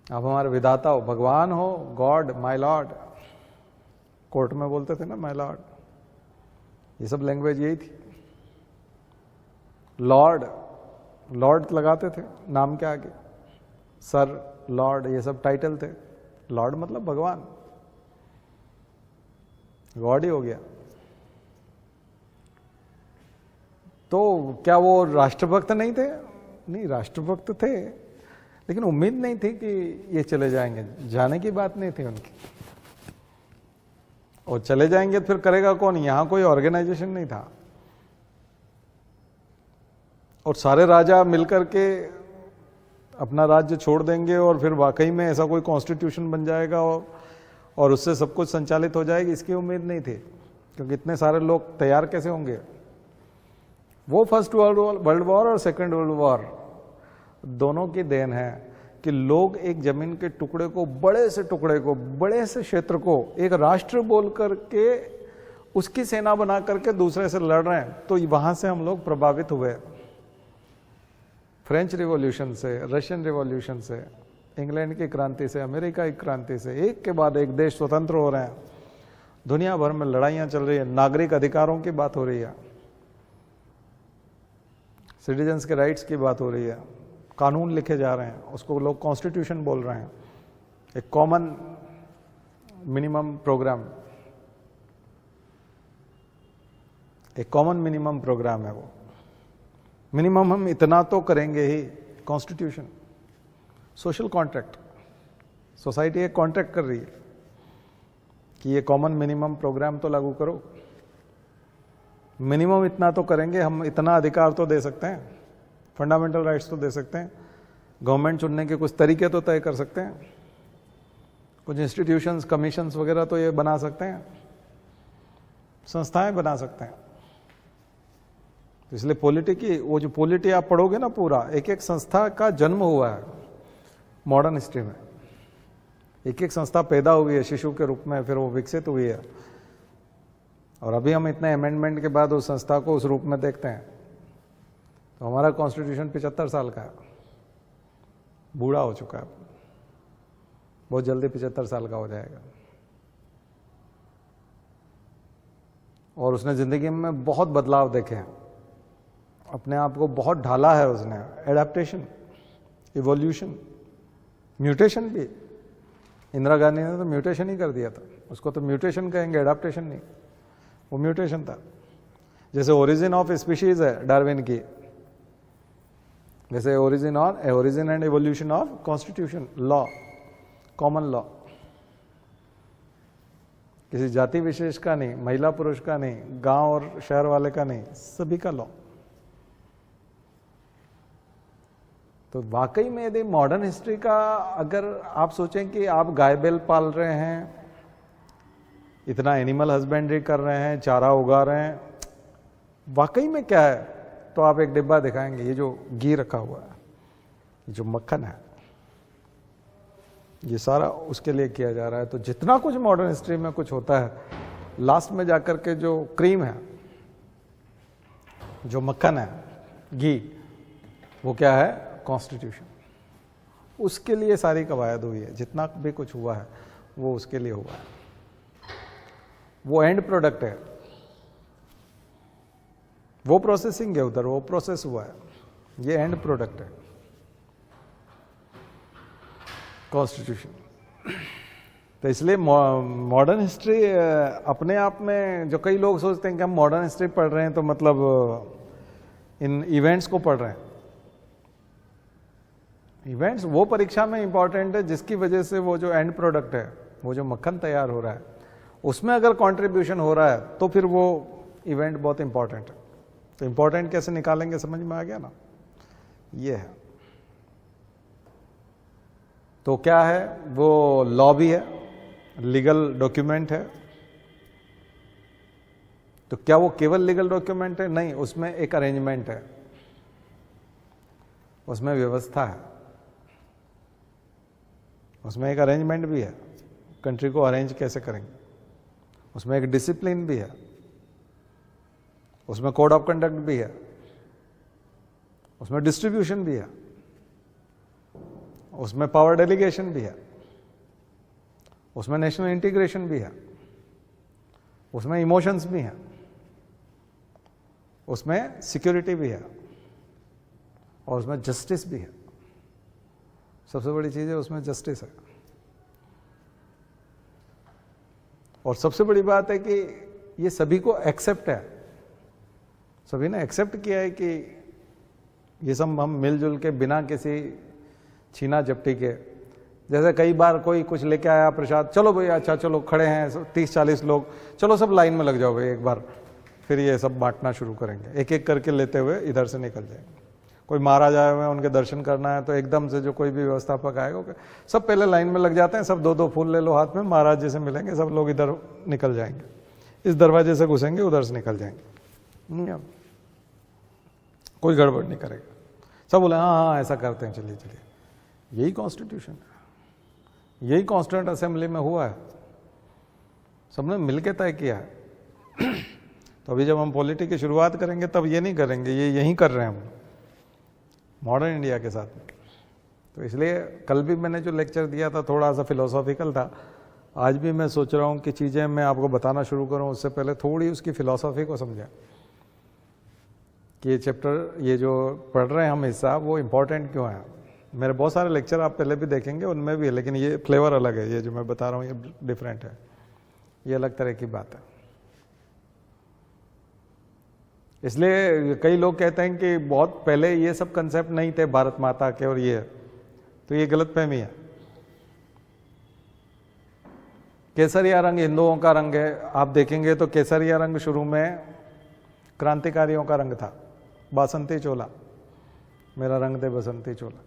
हमारे विधाता हो, भगवान हो, गॉड, माय लॉर्ड, कोर्ट में बोलते थे ना माय लॉर्ड, ये सब लैंग्वेज यही थी। लॉर्ड लगाते थे नाम के आगे, सर, लॉर्ड, ये सब टाइटल थे। लॉर्ड मतलब भगवान, गॉड ही हो गया। तो क्या वो राष्ट्रभक्त नहीं थे? नहीं, राष्ट्रभक्त थे, लेकिन उम्मीद नहीं थी कि ये चले जाएंगे, जाने की बात नहीं थी उनकी। और चले जाएंगे तो फिर करेगा कौन? यहां कोई ऑर्गेनाइजेशन नहीं था और सारे राजा मिलकर के अपना राज्य छोड़ देंगे और फिर वाकई में ऐसा कोई कॉन्स्टिट्यूशन बन जाएगा और उससे सब कुछ संचालित हो जाएगी, इसकी उम्मीद नहीं थी। क्योंकि इतने सारे लोग तैयार कैसे होंगे? वो फर्स्ट वर्ल्ड वॉर और सेकेंड वर्ल्ड वॉर दोनों की देन है कि लोग एक जमीन के टुकड़े को, बड़े से टुकड़े को, बड़े से क्षेत्र को एक राष्ट्र बोल करके उसकी सेना बना करके दूसरे से लड़ रहे हैं। तो वहां से हम लोग प्रभावित हुए, फ्रेंच रिवॉल्यूशन से, रशियन रिवॉल्यूशन से, इंग्लैंड की क्रांति से, अमेरिका की क्रांति से, एक के बाद एक देश स्वतंत्र हो रहे हैं, दुनिया भर में लड़ाइयां चल रही है, नागरिक अधिकारों की बात हो रही है, सिटीजन्स के राइट्स की बात हो रही है, कानून लिखे जा रहे हैं, उसको लोग कॉन्स्टिट्यूशन बोल रहे हैं, एक कॉमन मिनिमम प्रोग्राम, एक कॉमन मिनिमम प्रोग्राम है वो। मिनिमम हम इतना तो करेंगे ही, कॉन्स्टिट्यूशन, सोशल कॉन्ट्रैक्ट, सोसाइटी एक कॉन्ट्रैक्ट कर रही है कि ये कॉमन मिनिमम प्रोग्राम तो लागू करो, मिनिमम इतना तो करेंगे हम, इतना अधिकार तो दे सकते हैं, फंडामेंटल राइट्स तो दे सकते हैं, गवर्नमेंट चुनने के कुछ तरीके तो तय कर सकते हैं, कुछ इंस्टीट्यूशंस, कमीशंस वगैरह तो ये बना सकते हैं, संस्थाएं बना सकते हैं। इसलिए पॉलिटी की, वो जो पॉलिटी आप पढ़ोगे ना, पूरा एक एक संस्था का जन्म हुआ है मॉडर्न हिस्ट्री में, एक एक संस्था पैदा हुई है शिशु के रूप में, फिर वो विकसित हुई है, और अभी हम इतने अमेंडमेंट के बाद उस संस्था को उस रूप में देखते हैं। तो हमारा कॉन्स्टिट्यूशन 75 साल का है, बूढ़ा हो चुका है, बहुत जल्दी 75 साल का हो जाएगा, और उसने जिंदगी में बहुत बदलाव देखे हैं, अपने आप को बहुत ढाला है उसने, एडेप्टेशन, इवोल्यूशन, म्यूटेशन भी। इंदिरा गांधी ने तो म्यूटेशन ही कर दिया था, उसको तो म्यूटेशन कहेंगे, एडेप्टेशन नहीं, वो म्यूटेशन था। जैसे ओरिजिन ऑफ स्पीशीज है डार्विन की, जैसे origin and evolution of constitution, law, common law, किसी जाति विशेष का नहीं, महिला पुरुष का नहीं, गांव और शहर वाले का नहीं, सभी का लॉ। तो वाकई में यदि मॉडर्न हिस्ट्री का अगर आप सोचें कि आप गाय बैल पाल रहे हैं, इतना एनिमल हस्बेंड्री कर रहे हैं, चारा उगा रहे हैं, वाकई में क्या है, तो आप एक डिब्बा दिखाएंगे, ये जो घी रखा हुआ है, ये जो मक्खन है, ये सारा उसके लिए किया जा रहा है। तो जितना कुछ मॉडर्न हिस्ट्री में कुछ होता है, लास्ट में जाकर के जो क्रीम है, जो मक्खन है, घी, वो क्या है, कॉन्स्टिट्यूशन। उसके लिए सारी कवायद हुई है, जितना भी कुछ हुआ है वो उसके लिए हुआ है, वो एंड प्रोडक्ट है, वो प्रोसेसिंग है उधर, वो प्रोसेस हुआ है, ये एंड प्रोडक्ट है कॉन्स्टिट्यूशन। तो इसलिए मॉडर्न हिस्ट्री अपने आप में, जो कई लोग सोचते हैं कि हम मॉडर्न हिस्ट्री पढ़ रहे हैं तो मतलब इन इवेंट्स को पढ़ रहे हैं, इवेंट्स वो परीक्षा में इंपॉर्टेंट है जिसकी वजह से वो जो एंड प्रोडक्ट है, वो जो मक्खन तैयार हो रहा है, उसमें अगर कंट्रीब्यूशन हो रहा है तो फिर वो इवेंट बहुत इंपॉर्टेंट है। तो इंपॉर्टेंट कैसे निकालेंगे, समझ में आ गया ना, ये है। तो क्या है, वो लॉ भी है, लीगल डॉक्यूमेंट है। तो क्या वो केवल लीगल डॉक्यूमेंट है? नहीं, उसमें एक अरेंजमेंट है, उसमें व्यवस्था है, उसमें एक अरेंजमेंट भी है, कंट्री को अरेंज कैसे करेंगे, उसमें एक डिसिप्लिन भी है, उसमें कोड ऑफ कंडक्ट भी है, उसमें डिस्ट्रीब्यूशन भी है, उसमें पावर डेलीगेशन भी है, उसमें नेशनल इंटीग्रेशन भी है, उसमें इमोशंस भी हैं, उसमें सिक्योरिटी भी है, और उसमें जस्टिस भी है। सबसे बड़ी चीज है उसमें जस्टिस है। और सबसे बड़ी बात है कि ये सभी को एक्सेप्ट है, सभी ने एक्सेप्ट किया है कि ये सब हम मिलजुल के बिना किसी छीना झपटी के, जैसे कई बार कोई कुछ लेके आया प्रसाद, चलो भाई अच्छा चलो खड़े हैं 30-40 लोग, चलो सब लाइन में लग जाओ भाई एक बार, फिर ये सब बांटना शुरू करेंगे, एक एक करके लेते हुए इधर से निकल जाएंगे। कोई महाराज आए हुए हैं उनके दर्शन करना है तो एकदम से जो कोई भी व्यवस्थापक आएगा सब पहले लाइन में लग जाते हैं, सब 2-2 फूल ले लो हाथ में, महाराज जी से मिलेंगे, सब लोग इधर निकल जाएंगे, इस दरवाजे से घुसेंगे उधर से निकल जाएंगे, कोई गड़बड़ नहीं करेगा। सब बोले हाँ हाँ ऐसा करते हैं, चलिए चलिए, यही कॉन्स्टिट्यूशन है, यही कॉन्स्टिट्यूंट असेंबली में हुआ है, सबने मिलकर तय किया है। तो अभी जब हम पॉलिटिक्स की शुरुआत करेंगे तब ये नहीं करेंगे, ये यहीं कर रहे हैं हम मॉडर्न इंडिया के साथ में। तो इसलिए कल भी मैंने जो लेक्चर दिया था थोड़ा सा फिलोसॉफिकल था, आज भी मैं सोच रहा हूँ कि चीज़ें मैं आपको बताना शुरू करूँ उससे पहले थोड़ी उसकी फिलॉसफी को समझें कि ये चैप्टर, ये जो पढ़ रहे हैं हम हिस्सा, वो इम्पोर्टेंट क्यों है। मेरे बहुत सारे लेक्चर आप पहले भी देखेंगे, उनमें भी है, लेकिन ये फ्लेवर अलग है, ये जो मैं बता रहा हूँ ये डिफरेंट है, ये अलग तरह की बात है। इसलिए कई लोग कहते हैं कि बहुत पहले ये सब कंसेप्ट नहीं थे भारत माता के और ये, तो ये गलतफहमी है। केसरिया रंग हिंदुओं का रंग है, आप देखेंगे तो केसरिया रंग शुरू में क्रांतिकारियों का रंग था, बासंती चोला, मेरा रंग दे बसंती चोला।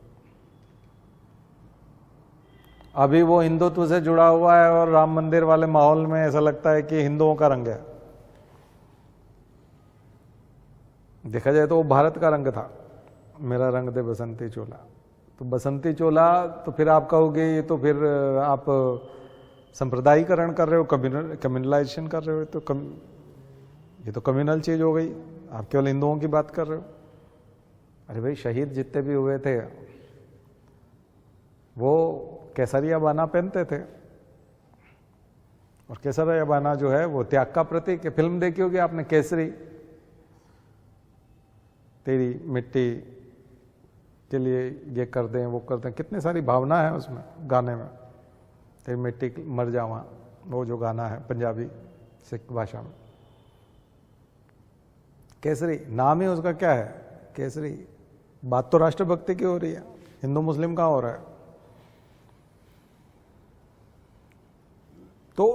अभी वो हिंदुत्व से जुड़ा हुआ है और राम मंदिर वाले माहौल में ऐसा लगता है कि हिंदुओं का रंग है। देखा जाए तो वो भारत का रंग था, मेरा रंग दे बसंती चोला। तो बसंती चोला तो फिर आप कहोगे ये तो फिर आप संप्रदायीकरण कर रहे हो, कम्युनलाइजेशन कर रहे हो, तो ये तो कम्युनल चीज हो गई, आप केवल हिंदुओं की बात कर रहे हो। अरे भाई शहीद जितने भी हुए थे वो केसरिया बाना पहनते थे, और केसरिया बाना जो है वो त्याग का प्रतीक है। फिल्म देखी होगी आपने केसरी, तेरी मिट्टी के लिए ये कर दें वो कर दें, कितनी सारी भावना है उसमें गाने में। तेरी मिट्टी मर जावा, वो जो गाना है पंजाबी सिख भाषा में, केसरी नाम ही उसका क्या है, केसरी। बात तो राष्ट्रभक्ति की हो रही है, हिंदू मुस्लिम कहाँ हो रहा है। तो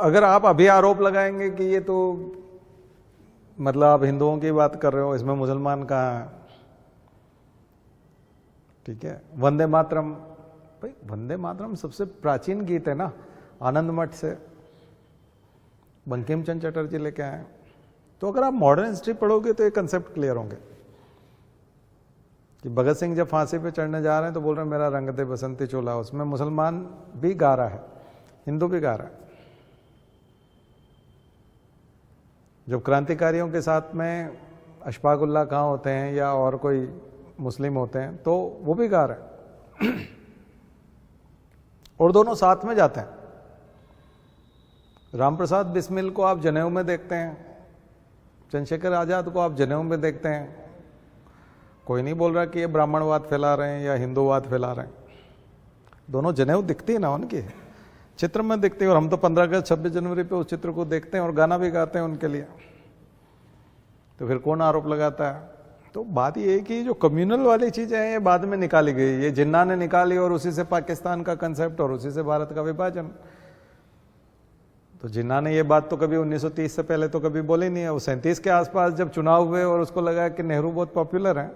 अगर आप अभी आरोप लगाएंगे कि ये तो मतलब आप हिंदुओं की बात कर रहे हो, इसमें मुसलमान कहाँ है, ठीक है। वंदे मातरम, भाई वंदे मातरम सबसे प्राचीन गीत है ना, आनंद मठ से बंकिम चंद्र चटर्जी लेके आए। तो अगर आप मॉडर्न हिस्ट्री पढ़ोगे तो ये कंसेप्ट क्लियर होंगे कि भगत सिंह जब फांसी पे चढ़ने जा रहे हैं तो बोल रहे हैं मेरा रंग दे बसंती चोला, उसमें मुसलमान भी गा रहा है, हिंदू भी गा रहा है। जब क्रांतिकारियों के साथ में अशफाकुल्ला खां होते हैं या और कोई मुस्लिम होते हैं तो वो भी गा रहे हैं और दोनों साथ में जाते हैं। राम प्रसाद बिस्मिल को आप जनेऊ में देखते हैं, चंद्रशेखर आजाद को आप जनेऊ में देखते हैं। कोई नहीं बोल रहा कि ये ब्राह्मणवाद फैला रहे हैं या हिंदूवाद फैला रहे हैं, दोनों जनेऊ दिखती है ना उनकी, चित्र में दिखती है। और हम तो 15 अगस्त 26 जनवरी पे उस चित्र को देखते हैं और गाना भी गाते हैं उनके लिए। तो फिर कौन आरोप लगाता है। तो बात ये है कि जो कम्युनल वाली चीजें हैं ये बाद में निकाली गई, ये जिन्ना ने निकाली और उसी से पाकिस्तान का कंसेप्ट और उसी से भारत का विभाजन। तो जिन्ना ने ये बात तो कभी 1930 से पहले तो कभी बोली नहीं है। वो 37 के आसपास जब चुनाव हुए और उसको लगा कि नेहरू बहुत पॉपुलर है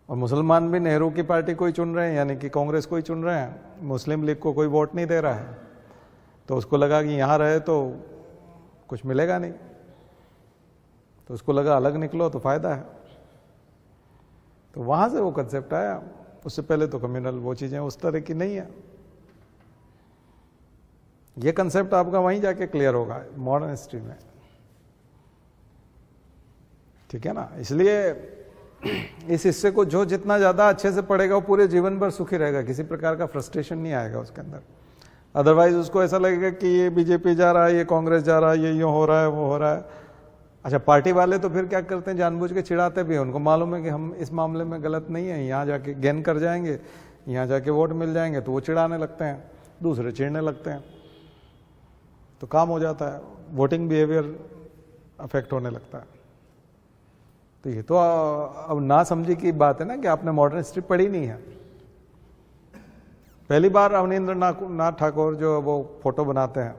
और मुसलमान भी नेहरू की पार्टी को ही चुन रहे हैं, यानी कि कांग्रेस को ही चुन रहे हैं, मुस्लिम लीग को कोई वोट नहीं दे रहा है, तो उसको लगा कि यहाँ रहे तो कुछ मिलेगा नहीं, तो उसको लगा अलग निकलो तो फायदा है। तो वहां से वो कंसेप्ट आया, उससे पहले तो कम्युनल वो चीजें उस तरह की नहीं है। ये कंसेप्ट आपका वहीं जाके क्लियर होगा मॉडर्न हिस्ट्री में, ठीक है ना। इसलिए इस हिस्से को जो जितना ज्यादा अच्छे से पढ़ेगा वो पूरे जीवन भर सुखी रहेगा, किसी प्रकार का फ्रस्ट्रेशन नहीं आएगा उसके अंदर। अदरवाइज उसको ऐसा लगेगा कि ये बीजेपी जा रहा है, ये कांग्रेस जा रहा है, ये यूं हो रहा है, वो हो रहा है। अच्छा, पार्टी वाले तो फिर क्या करते हैं, जानबूझ के चिढ़ाते भी हैं, उनको मालूम है कि हम इस मामले में गलत नहीं है, यहाँ जाके गेन कर जाएंगे, यहाँ जाके वोट मिल जाएंगे, तो वो चिढ़ाने लगते हैं, दूसरे चिढ़ने लगते हैं, तो काम हो जाता है, वोटिंग बिहेवियर अफेक्ट होने लगता है। तो ये तो अब ना समझी की बात है ना कि आपने मॉडर्न हिस्ट्री पढ़ी नहीं है। पहली बार अवनींद्र नाथ ठाकुर जो वो फोटो बनाते हैं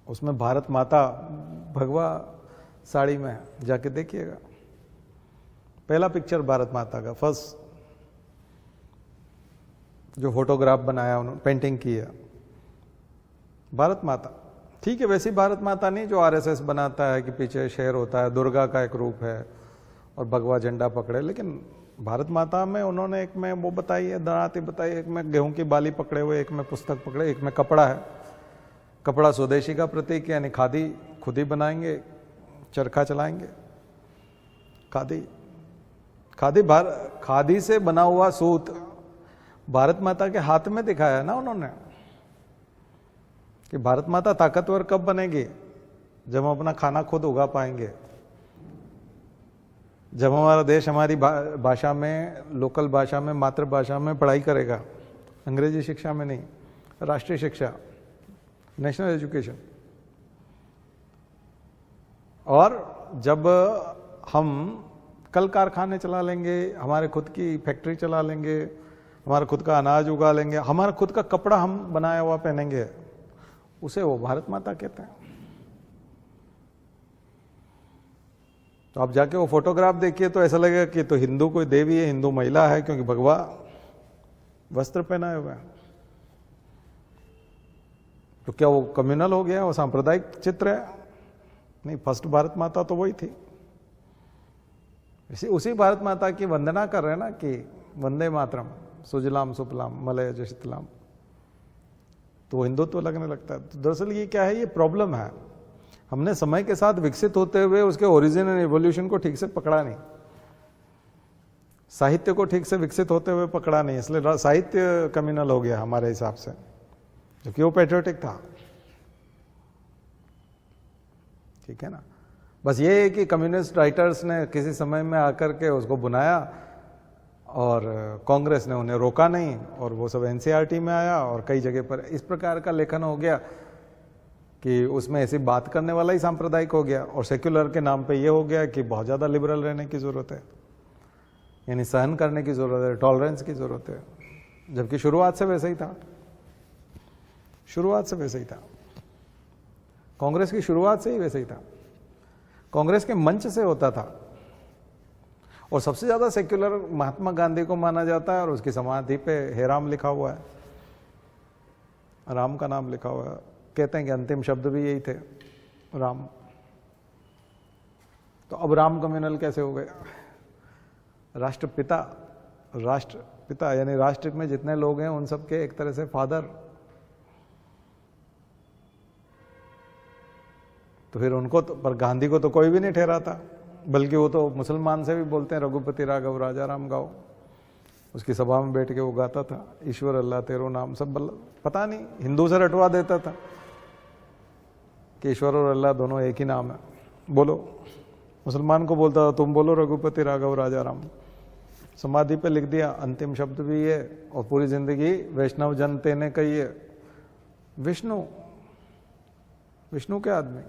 उसमें भारत माता भगवा साड़ी में है, जाके देखिएगा, पहला पिक्चर भारत माता का फर्स्ट जो फोटोग्राफ बनाया उन्होंने, पेंटिंग की है भारत माता। ठीक है, वैसी भारत माता नहीं जो आरएसएस बनाता है कि पीछे शेर होता है, दुर्गा का एक रूप है और भगवा झंडा पकड़े, लेकिन भारत माता में उन्होंने एक में वो बताई है, दराती बताई, एक में गेहूं की बाली पकड़े हुए, एक में पुस्तक पकड़े, एक में कपड़ा है। कपड़ा स्वदेशी का प्रतीक है, यानी खादी खुद ही बनाएंगे, चरखा चलाएंगे। खादी से बना हुआ सूत भारत माता के हाथ में दिखाया है ना उन्होंने, कि भारत माता ताकतवर कब बनेगी, जब हम अपना खाना खुद उगा पाएंगे, जब हमारा देश हमारी भाषा में, लोकल भाषा में, मातृभाषा में पढ़ाई करेगा, अंग्रेजी शिक्षा में नहीं, राष्ट्रीय शिक्षा, नेशनल एजुकेशन। और जब हम कल कारखाने चला लेंगे, हमारे खुद की फैक्ट्री चला लेंगे, हमारा खुद का अनाज उगा लेंगे, हमारा खुद का कपड़ा हम बनाया हुआ पहनेंगे, उसे वो भारत माता कहते हैं। तो आप जाके वो फोटोग्राफ देखिए तो ऐसा लगेगा कि तो हिंदू कोई देवी है, हिंदू महिला है, क्योंकि भगवा वस्त्र पहनाए हुए हैं। तो क्या वो कम्युनल हो गया, वो सांप्रदायिक चित्र है? नहीं, फर्स्ट भारत माता तो वही थी। उसी भारत माता की वंदना कर रहे हैं ना, कि वंदे मातरम सुजलाम सुफलाम मलयज शीतलाम, तो वो हिंदुत्व लगने लगता है। तो दरअसल ये क्या है, ये प्रॉब्लम है, हमने समय के साथ विकसित होते हुए उसके ओरिजिन एंड इवोल्यूशन को ठीक से पकड़ा नहीं, साहित्य को ठीक से विकसित होते हुए पकड़ा नहीं, इसलिए साहित्य कम्युनल हो गया हमारे हिसाब से, क्योंकि वो पैट्रियोटिक था। ठीक है ना। बस ये है कि कम्युनिस्ट राइटर्स ने किसी समय में आकर के उसको बुनाया और कांग्रेस ने उन्हें रोका नहीं, और वो सब एनसीईआरटी में आया और कई जगह पर इस प्रकार का लेखन हो गया कि उसमें ऐसी बात करने वाला ही सांप्रदायिक हो गया, और सेक्युलर के नाम पे ये हो गया कि बहुत ज़्यादा लिबरल रहने की ज़रूरत है, यानी सहन करने की ज़रूरत है, टॉलरेंस की ज़रूरत है, जबकि शुरुआत से वैसे ही था। शुरुआत से वैसे ही था, कांग्रेस की शुरुआत से ही वैसे ही था, कांग्रेस के मंच से होता था। और सबसे ज़्यादा सेक्युलर महात्मा गांधी को माना जाता है, और उसकी समाधि पे हेराम लिखा हुआ है, राम का नाम लिखा हुआ है। कहते हैं कि अंतिम शब्द भी यही थे, राम। तो अब राम कम्युनल कैसे हो गए? राष्ट्रपिता यानी राष्ट्र में जितने लोग हैं उन सब के एक तरह से फादर। तो फिर उनको तो, पर गांधी को तो कोई भी नहीं ठहराता, बल्कि वो तो मुसलमान से भी बोलते हैं, रघुपति राघव राजा राम गाओ। उसकी सभा में बैठ के वो गाता था, ईश्वर अल्लाह तेरो नाम सब पता नहीं, हिंदू से रटवा देता था कि ईश्वर और अल्लाह दोनों एक ही नाम है, बोलो। मुसलमान को बोलता था तुम बोलो रघुपति राघव राजा राम। समाधि पे लिख दिया, अंतिम शब्द भी ये, और पूरी जिंदगी वैष्णव जन तेने कही है। विष्णु के आदमी,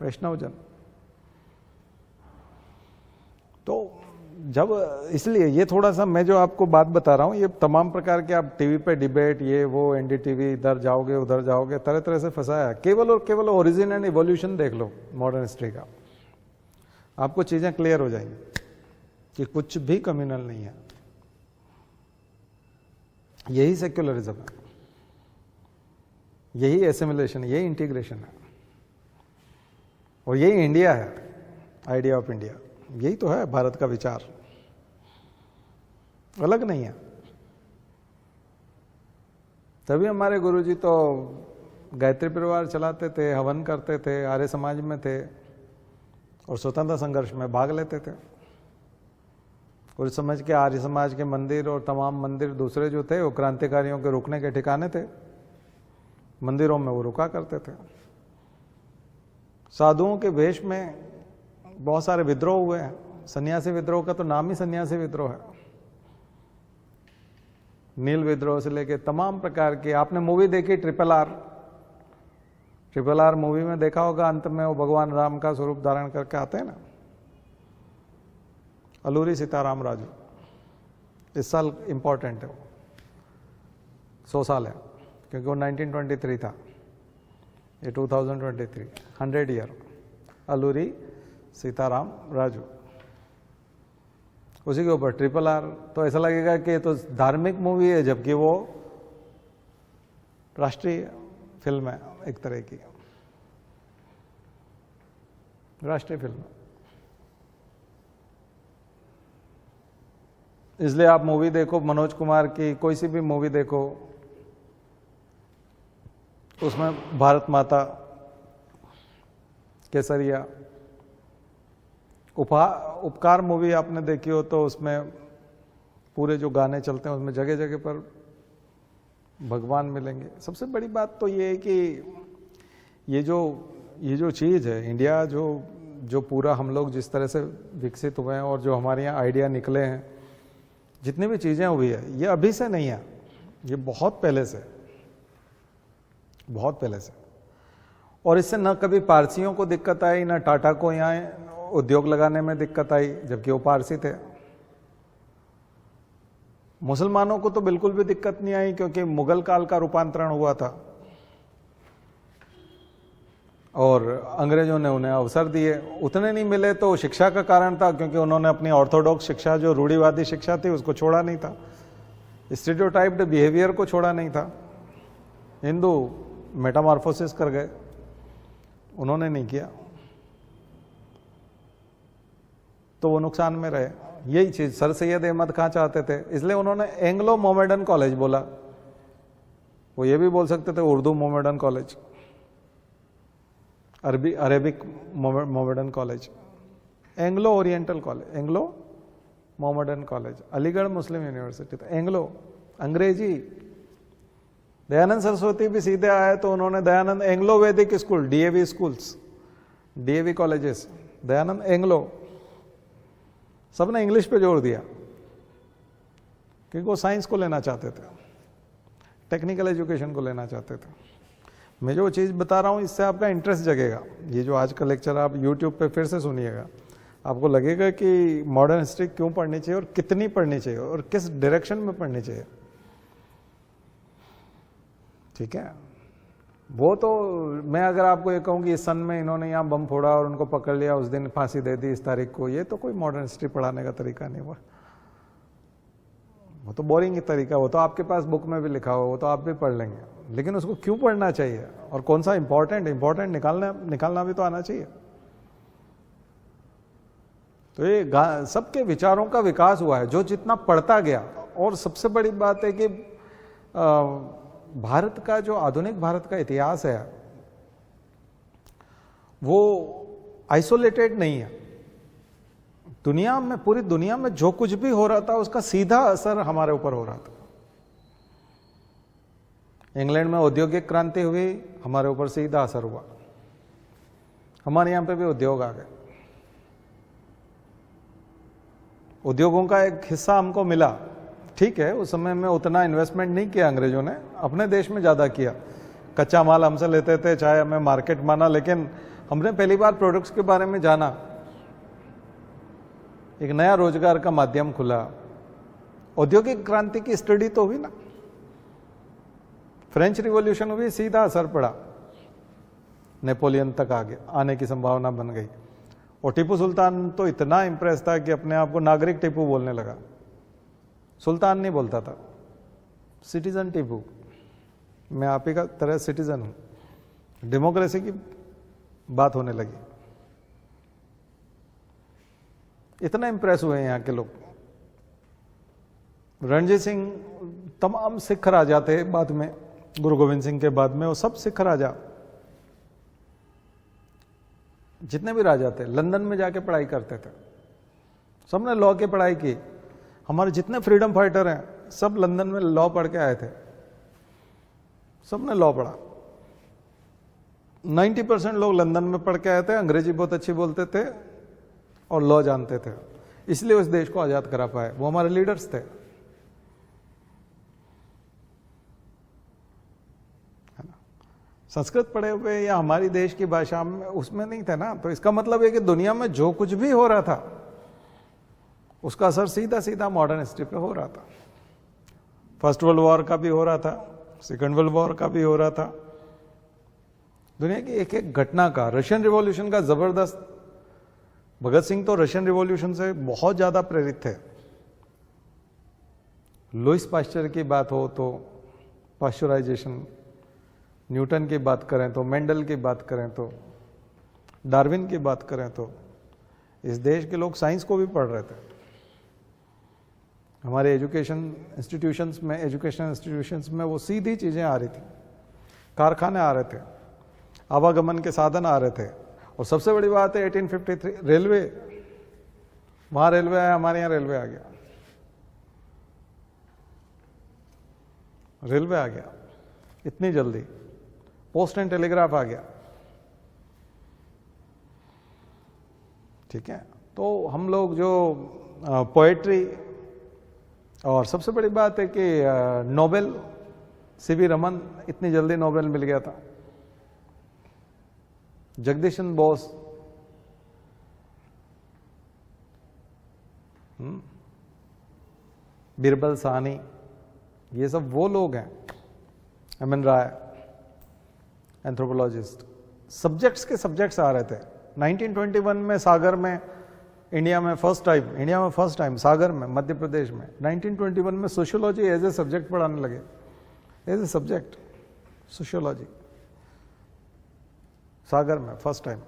वैष्णव जन। तो जब, इसलिए ये थोड़ा सा मैं जो आपको बात बता रहा हूँ, ये तमाम प्रकार के आप टीवी पे डिबेट, ये वो एनडीटीवी, इधर जाओगे उधर जाओगे, तरह तरह से फंसाया है। केवल और केवल ओरिजिन एंड इवोल्यूशन देख लो मॉडर्न हिस्ट्री का, आपको चीजें क्लियर हो जाएंगी कि कुछ भी कम्युनल नहीं है। यही सेक्युलरिज्म है, यही एसिमिलेशन, यही इंटीग्रेशन है, और यही इंडिया है, आइडिया ऑफ इंडिया। यही तो है भारत का विचार, अलग नहीं है। तभी हमारे गुरुजी तो गायत्री परिवार चलाते थे, हवन करते थे, आर्य समाज में थे, और स्वतंत्रता संघर्ष में भाग लेते थे। कुछ समझ के आर्य समाज के मंदिर और तमाम मंदिर दूसरे जो थे वो क्रांतिकारियों के रुकने के ठिकाने थे, मंदिरों में वो रुका करते थे। साधुओं के वेश में बहुत सारे विद्रोह हुए हैं, सन्यासी विद्रोह का तो नाम ही सन्यासी विद्रोह है। नील विद्रोह से लेके तमाम प्रकार के, आपने मूवी देखी ट्रिपल आर मूवी में देखा होगा, अंत में वो भगवान राम का स्वरूप धारण करके आते हैं ना, अलूरी सीताराम राजू। इस साल इंपॉर्टेंट है वो, 100 साल है, क्योंकि वो 1923 था, ये 2023, 100 ईयर अलूरी सीताराम राजू। उसी के ऊपर ट्रिपल आर। तो ऐसा लगेगा कि तो धार्मिक मूवी है, जबकि वो राष्ट्रीय फिल्म है, एक तरह की राष्ट्रीय फिल्म। इसलिए आप मूवी देखो, मनोज कुमार की कोई सी भी मूवी देखो, उसमें भारत माता, केसरिया, उपकार मूवी आपने देखी हो तो उसमें पूरे जो गाने चलते हैं उसमें जगह जगह पर भगवान मिलेंगे। सबसे बड़ी बात तो ये है कि ये जो चीज़ है इंडिया, जो पूरा हम लोग जिस तरह से विकसित हुए हैं और जो हमारे यहाँ आइडिया निकले हैं, जितनी भी चीज़ें हुई है, ये अभी से नहीं है, ये बहुत पहले से, बहुत पहले से। और इससे न कभी पारसियों को दिक्कत आई, न टाटा को यहाँ उद्योग लगाने में दिक्कत आई, जबकि वो पारसी थे। मुसलमानों को तो बिल्कुल भी दिक्कत नहीं आई, क्योंकि मुगल काल का रूपांतरण हुआ था और अंग्रेजों ने उन्हें अवसर दिए। उतने नहीं मिले तो शिक्षा का कारण था, क्योंकि उन्होंने अपनी ऑर्थोडॉक्स शिक्षा, जो रूढ़िवादी शिक्षा थी, उसको छोड़ा नहीं था, स्टीरियोटाइप्ड बिहेवियर को छोड़ा नहीं था। हिंदू मेटामॉर्फोसिस कर गए, उन्होंने नहीं किया, तो वो नुकसान में रहे। यही चीज सर सैयद अहमद खां चाहते थे, इसलिए उन्होंने एंग्लो मोमेडन कॉलेज बोला। वो ये भी बोल सकते थे Urdu Mohammedan college, Arabic Mohammedan college, Anglo Oriental college, Anglo Mohammedan college, Aligarh Muslim University था, एंग्लो, अंग्रेजी। दयानंद सरस्वती भी सीधे आए तो उन्होंने Dayanand Anglo Vedic school, DAV schools, DAV colleges, Dayanand Anglo, सबने इंग्लिश पे जोर दिया, क्योंकि वो साइंस को लेना चाहते थे, टेक्निकल एजुकेशन को लेना चाहते थे। मैं जो चीज़ बता रहा हूँ इससे आपका इंटरेस्ट जगेगा। ये जो आज का लेक्चर आप यूट्यूब पे फिर से सुनिएगा, आपको लगेगा कि मॉडर्न हिस्ट्री क्यों पढ़नी चाहिए और कितनी पढ़नी चाहिए और किस डायरेक्शन में पढ़नी चाहिए। ठीक है, वो तो मैं अगर आपको ये कहूँ कि इस सन में इन्होंने यहाँ बम फोड़ा और उनको पकड़ लिया, उस दिन फांसी दे दी इस तारीख को, ये तो कोई मॉडर्न हिस्ट्री पढ़ाने का तरीका नहीं हुआ। वो तो बोरिंग ही तरीका, वो तो आपके पास बुक में भी लिखा हुआ, वो तो आप भी पढ़ लेंगे, लेकिन उसको क्यों पढ़ना चाहिए और कौन सा इंपॉर्टेंट निकालना भी तो आना चाहिए। तो ये सबके विचारों का विकास हुआ है जो जितना पढ़ता गया। और सबसे बड़ी बात है कि भारत का जो आधुनिक भारत का इतिहास है वो आइसोलेटेड नहीं है। दुनिया में, पूरी दुनिया में जो कुछ भी हो रहा था उसका सीधा असर हमारे ऊपर हो रहा था। इंग्लैंड में औद्योगिक क्रांति हुई, हमारे ऊपर सीधा असर हुआ, हमारे यहां पे भी उद्योग आ गए, उद्योगों का एक हिस्सा हमको मिला। ठीक है, उस समय में उतना इन्वेस्टमेंट नहीं किया अंग्रेजों ने, अपने देश में ज्यादा किया, कच्चा माल हमसे लेते थे, चाहे हमें मार्केट माना, लेकिन हमने पहली बार प्रोडक्ट्स के बारे में जाना, एक नया रोजगार का माध्यम खुला। औद्योगिक क्रांति की स्टडी तो हुई ना, फ्रेंच रिवॉल्यूशन हुई, सीधा असर पड़ा, नेपोलियन तक आने की संभावना बन गई। और टीपू सुल्तान तो इतना इंप्रेस था कि अपने आप को नागरिक टीपू बोलने लगा। सुल्तान नहीं बोलता था, सिटीजन टीपू, मैं आप ही का तरह सिटीजन हूं। डेमोक्रेसी की बात होने लगी, इतना इंप्रेस हुए यहाँ के लोग। रणजीत सिंह, तमाम सिख राजा थे बाद में, गुरु गोविंद सिंह के बाद में, वो सब सिख राजा, जितने भी राजा थे लंदन में जाके पढ़ाई करते थे, सबने लॉ की पढ़ाई की। हमारे जितने फ्रीडम फाइटर हैं सब लंदन में लॉ पढ़ के आए थे, सबने लॉ पढ़ा। 90% लोग लंदन में पढ़ के आए थे, अंग्रेजी बहुत अच्छी बोलते थे और लॉ जानते थे, इसलिए उस देश को आजाद करा पाए। वो हमारे लीडर्स थे, है ना। संस्कृत पढ़े हुए या हमारी देश की भाषा में उसमें नहीं थे ना, तो इसका मतलब है कि दुनिया में जो कुछ भी हो रहा था उसका असर सीधा सीधा मॉडर्न हिस्ट्री पे हो रहा था। फर्स्ट वर्ल्ड वॉर का भी हो रहा था, सेकेंड वर्ल्ड वॉर का भी हो रहा था, दुनिया की एक एक घटना का। रशियन रिवॉल्यूशन का जबरदस्त, भगत सिंह तो रशियन रिवॉल्यूशन से बहुत ज्यादा प्रेरित थे। लुईस पाश्चर की बात हो तो पाश्चराइजेशन, न्यूटन की बात करें तो, मेंडल की बात करें तो, डार्विन की बात करें तो, इस देश के लोग साइंस को भी पढ़ रहे थे। हमारे एजुकेशनल इंस्टीट्यूशंस में वो सीधी चीज़ें आ रही थी, कारखाने आ रहे थे, आवागमन के साधन आ रहे थे। और सबसे बड़ी बात है 1853 रेलवे, वहाँ रेलवे आया, हमारे यहाँ रेलवे आ गया, रेलवे आ गया इतनी जल्दी, पोस्ट एंड टेलीग्राफ आ गया। ठीक है, तो हम लोग जो पोएट्री, और सबसे बड़ी बात है कि नोबेल, सीवी रमन, इतनी जल्दी नोबेल मिल गया था। जगदीशन बोस, बीरबल साहनी, ये सब वो लोग हैं। एमएन राय, एंथ्रोपोलॉजिस्ट, सब्जेक्ट्स आ रहे थे। 1921 में सागर में, इंडिया में फर्स्ट टाइम सागर में, मध्य प्रदेश में 1921 में सोशियोलॉजी एज ए सब्जेक्ट पढ़ाने लगे, एज ए सब्जेक्ट सोशियोलॉजी सागर में फर्स्ट टाइम।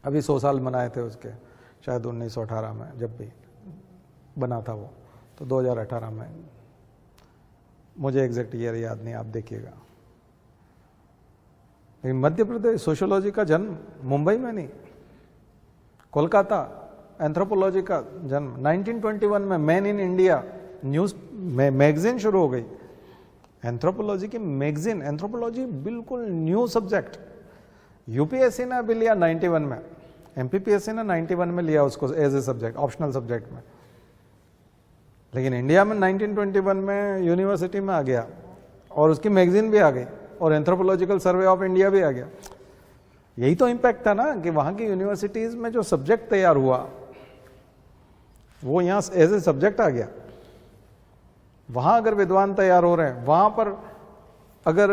अभी 100 साल मनाए थे उसके, शायद 1918 में जब भी बना था वो, तो 2018 में, मुझे एग्जैक्ट ईयर याद नहीं, आप देखिएगा। लेकिन मध्य प्रदेश सोशियोलॉजी का जन्म मुंबई में नहीं, कोलकाता। एंथ्रोपोलॉजी का जन्म 1921 में, man in India news magazine शुरू हो गई, एंथ्रोपोलॉजी की मैगजीन। एंथ्रोपोलॉजी बिल्कुल न्यू सब्जेक्ट। यूपीएससी ने अभी लिया 91 में, एमपीपीएससी ने 91 में लिया उसको as a subject, optional subject में। लेकिन इंडिया में 1921 में यूनिवर्सिटी में आ गया, और उसकी मैगजीन भी आ गई, और एंथ्रोपोलॉजिकल सर्वे ऑफ इंडिया भी आ गया। यही तो इम्पैक्ट था ना, कि वहां की यूनिवर्सिटीज में जो सब्जेक्ट तैयार हुआ वो यहां एज ए सब्जेक्ट आ गया। वहां अगर विद्वान तैयार हो रहे हैं, वहां पर अगर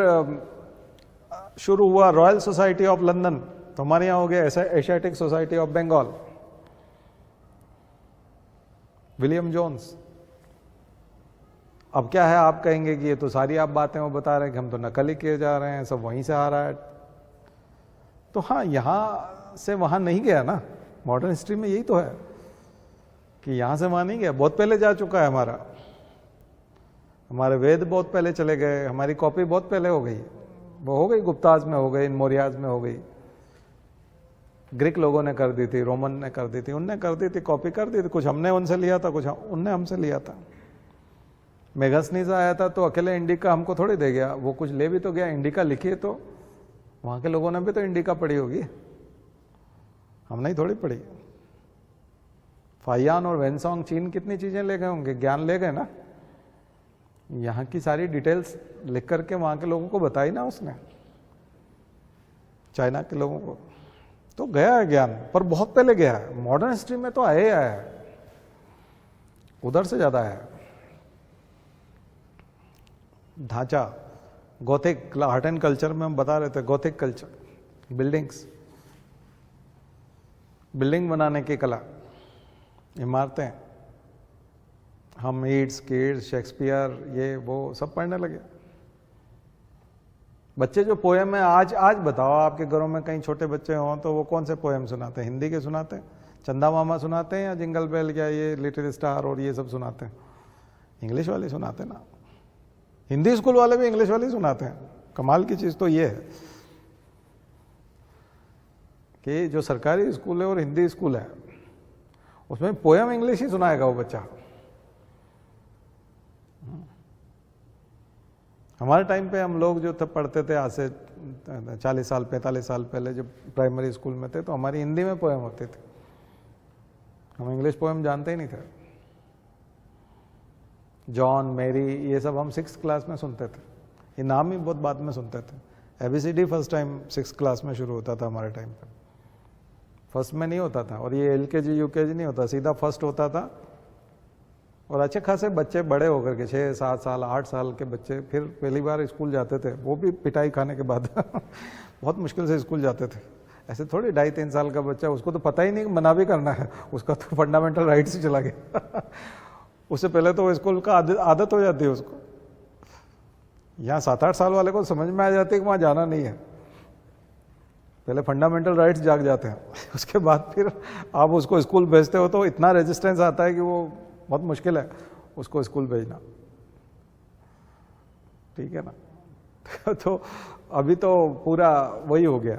शुरू हुआ रॉयल सोसाइटी ऑफ लंदन, तो हमारे यहां हो गया Asiatic Society of Bengal, William Jones. अब क्या है, आप कहेंगे कि ये तो सारी आप बातें वो बता रहे हैं कि हम तो नकल ही किए जा रहे हैं, सब वहीं से आ रहा है। तो हाँ, यहां से वहां नहीं गया ना, मॉडर्न हिस्ट्री में यही तो है कि यहां से वहां नहीं गया, बहुत पहले जा चुका है। हमारे वेद बहुत पहले चले गए, हमारी कॉपी बहुत पहले हो गई, वो हो गई गुप्ताज में हो गई, मौर्याज में हो गई, ग्रीक लोगों ने कर दी थी, रोमन ने कर दी थी, उनने कर दी थी, कॉपी कर दी थी। कुछ हमने उनसे लिया था, कुछ उनने हमसे लिया था। मेगासनीज आया था तो अकेले इंडिका हमको थोड़ी दे गया, वो कुछ ले भी तो गया। इंडिका लिखी है तो वहां के लोगों ने भी तो इंडिका पढ़ी होगी, हमने ही थोड़ी पढ़ी। फाइयान और वेनसोंग चीन कितनी चीजें ले गए होंगे, ज्ञान ले गए ना। यहाँ की सारी डिटेल्स लिख करके वहां के लोगों को बताई ना उसने, चाइना के लोगों को। तो गया है ज्ञान, पर बहुत पहले गया है। मॉडर्न हिस्ट्री में तो आया है, उधर से ज्यादा है। ढांचा, गोथिक, आर्ट एंड कल्चर में हम बता रहे थे, गोथिक कल्चर, बिल्डिंग बनाने की कला, इमारतें। हम ईट्स, किड्स, शेक्सपियर, ये वो सब पढ़ने लगे। बच्चे जो पोएम है, आज बताओ आपके घरों में कहीं छोटे बच्चे हों तो वो कौन से पोएम सुनाते हैं? हिंदी के सुनाते हैं, चंदा मामा सुनाते हैं, या जिंगल बेल, या ये लिटिल स्टार और ये सब सुनाते हैं? इंग्लिश वाले सुनाते हैं ना। हिंदी स्कूल वाले भी इंग्लिश वाले सुनाते हैं। कमाल की चीज तो ये है कि जो सरकारी स्कूल है और हिंदी स्कूल है, उसमें पोएम इंग्लिश ही सुनाएगा वो बच्चा। हमारे टाइम पे हम लोग जो तब पढ़ते थे, आज से 40 साल 45 साल पहले जब प्राइमरी स्कूल में थे, तो हमारी हिंदी में पोएम होते थे, हम इंग्लिश पोएम जानते ही नहीं थे। जॉन, मैरी, ये सब हम 6th क्लास में सुनते थे। ये नाम ही बहुत बाद में सुनते थे। ABCD first time 6th class में शुरू होता था हमारे टाइम पे, फर्स्ट में नहीं होता था। और ये LKG UKG नहीं होता, सीधा फर्स्ट होता था। और अच्छे खासे बच्चे बड़े होकर के 6, 7 साल, 8 साल के बच्चे फिर पहली बार स्कूल जाते थे, वो भी पिटाई खाने के बाद बहुत मुश्किल से स्कूल जाते थे। ऐसे थोड़ी 2.5-3 साल का बच्चा, उसको तो पता ही नहीं मना भी करना है, उसका तो फंडामेंटल राइट से चला गया उससे पहले तो स्कूल का आदत हो जाती है उसको। यहाँ 7-8 साल वाले को समझ में आ जाती है कि वहाँ जाना नहीं है, पहले फंडामेंटल राइट्स जाग जाते हैं उसके बाद फिर आप उसको स्कूल भेजते हो तो इतना रेजिस्टेंस आता है कि वो बहुत मुश्किल है उसको स्कूल भेजना, ठीक है ना। तो अभी तो पूरा वही हो गया।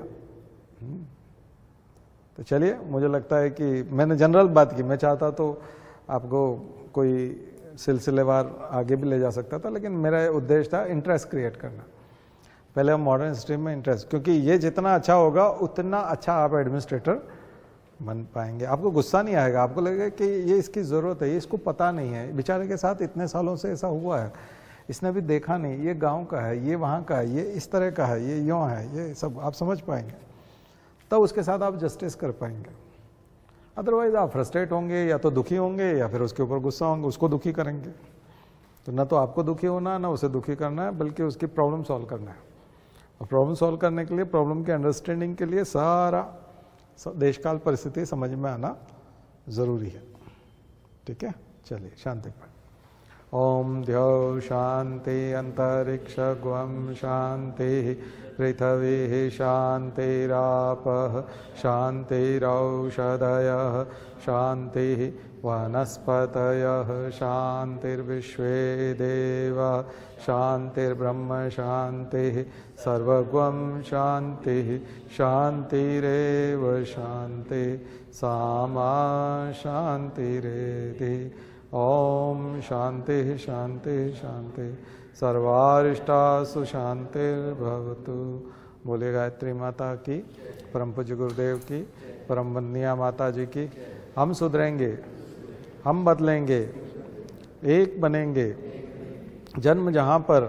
तो चलिए, मुझे लगता है कि मैंने जनरल बात की, मैं चाहता तो आपको कोई सिलसिलेवार आगे भी ले जा सकता था, लेकिन मेरा उद्देश्य था इंटरेस्ट क्रिएट करना। पहले हम मॉडर्न हिस्ट्री में इंटरेस्ट, क्योंकि ये जितना अच्छा होगा उतना अच्छा आप एडमिनिस्ट्रेटर बन पाएंगे। आपको गुस्सा नहीं आएगा, आपको लगेगा कि ये इसकी ज़रूरत है, ये इसको पता नहीं है, बेचारे के साथ इतने सालों से ऐसा हुआ है, इसने भी देखा नहीं, ये गांव का है, ये वहाँ का है, ये इस तरह का है, ये यूँ है, ये सब आप समझ पाएंगे, तब उसके साथ आप जस्टिस कर पाएंगे। अदरवाइज आप फ्रस्ट्रेट होंगे, या तो दुखी होंगे, या फिर उसके ऊपर गुस्सा होंगे, उसको दुखी करेंगे। तो ना तो आपको दुखी होना है, ना उसे दुखी करना है, बल्कि उसकी प्रॉब्लम सॉल्व करना है। और प्रॉब्लम सॉल्व करने के लिए, प्रॉब्लम के अंडरस्टैंडिंग के लिए सारा देश काल परिस्थिति समझ में आना ज़रूरी है। ठीक है, चलिए शांति पाठ। ओम द्यौ शांति अंतरिक्षं शांति पृथ्वी शांतिरापः शांतिरौषधयः शांति वनस्पतयः शांतिर्विश्वे देवा शांतिर्ब्रह्म शांति सर्वगं शांति शांतिरेव शांति सामा शांतिरेधि। ओम शांति शांति शांति सर्वारिष्टासु शांतिर्भवतु। बोले गायत्री माता की, परम पूज्य गुरुदेव की, परम वंदनीय माता जी की। हम सुधरेंगे, हम बदलेंगे, एक बनेंगे। जन्म जहाँ पर,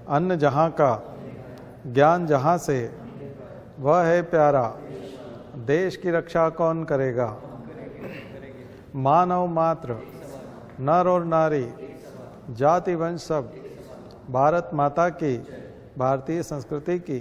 अन्न जहाँ का, ज्ञान जहाँ से, वह है प्यारा। देश की रक्षा कौन करेगा? मानव मात्र, नर और नारी, जाति वंश सब, भारत माता की, भारतीय संस्कृति की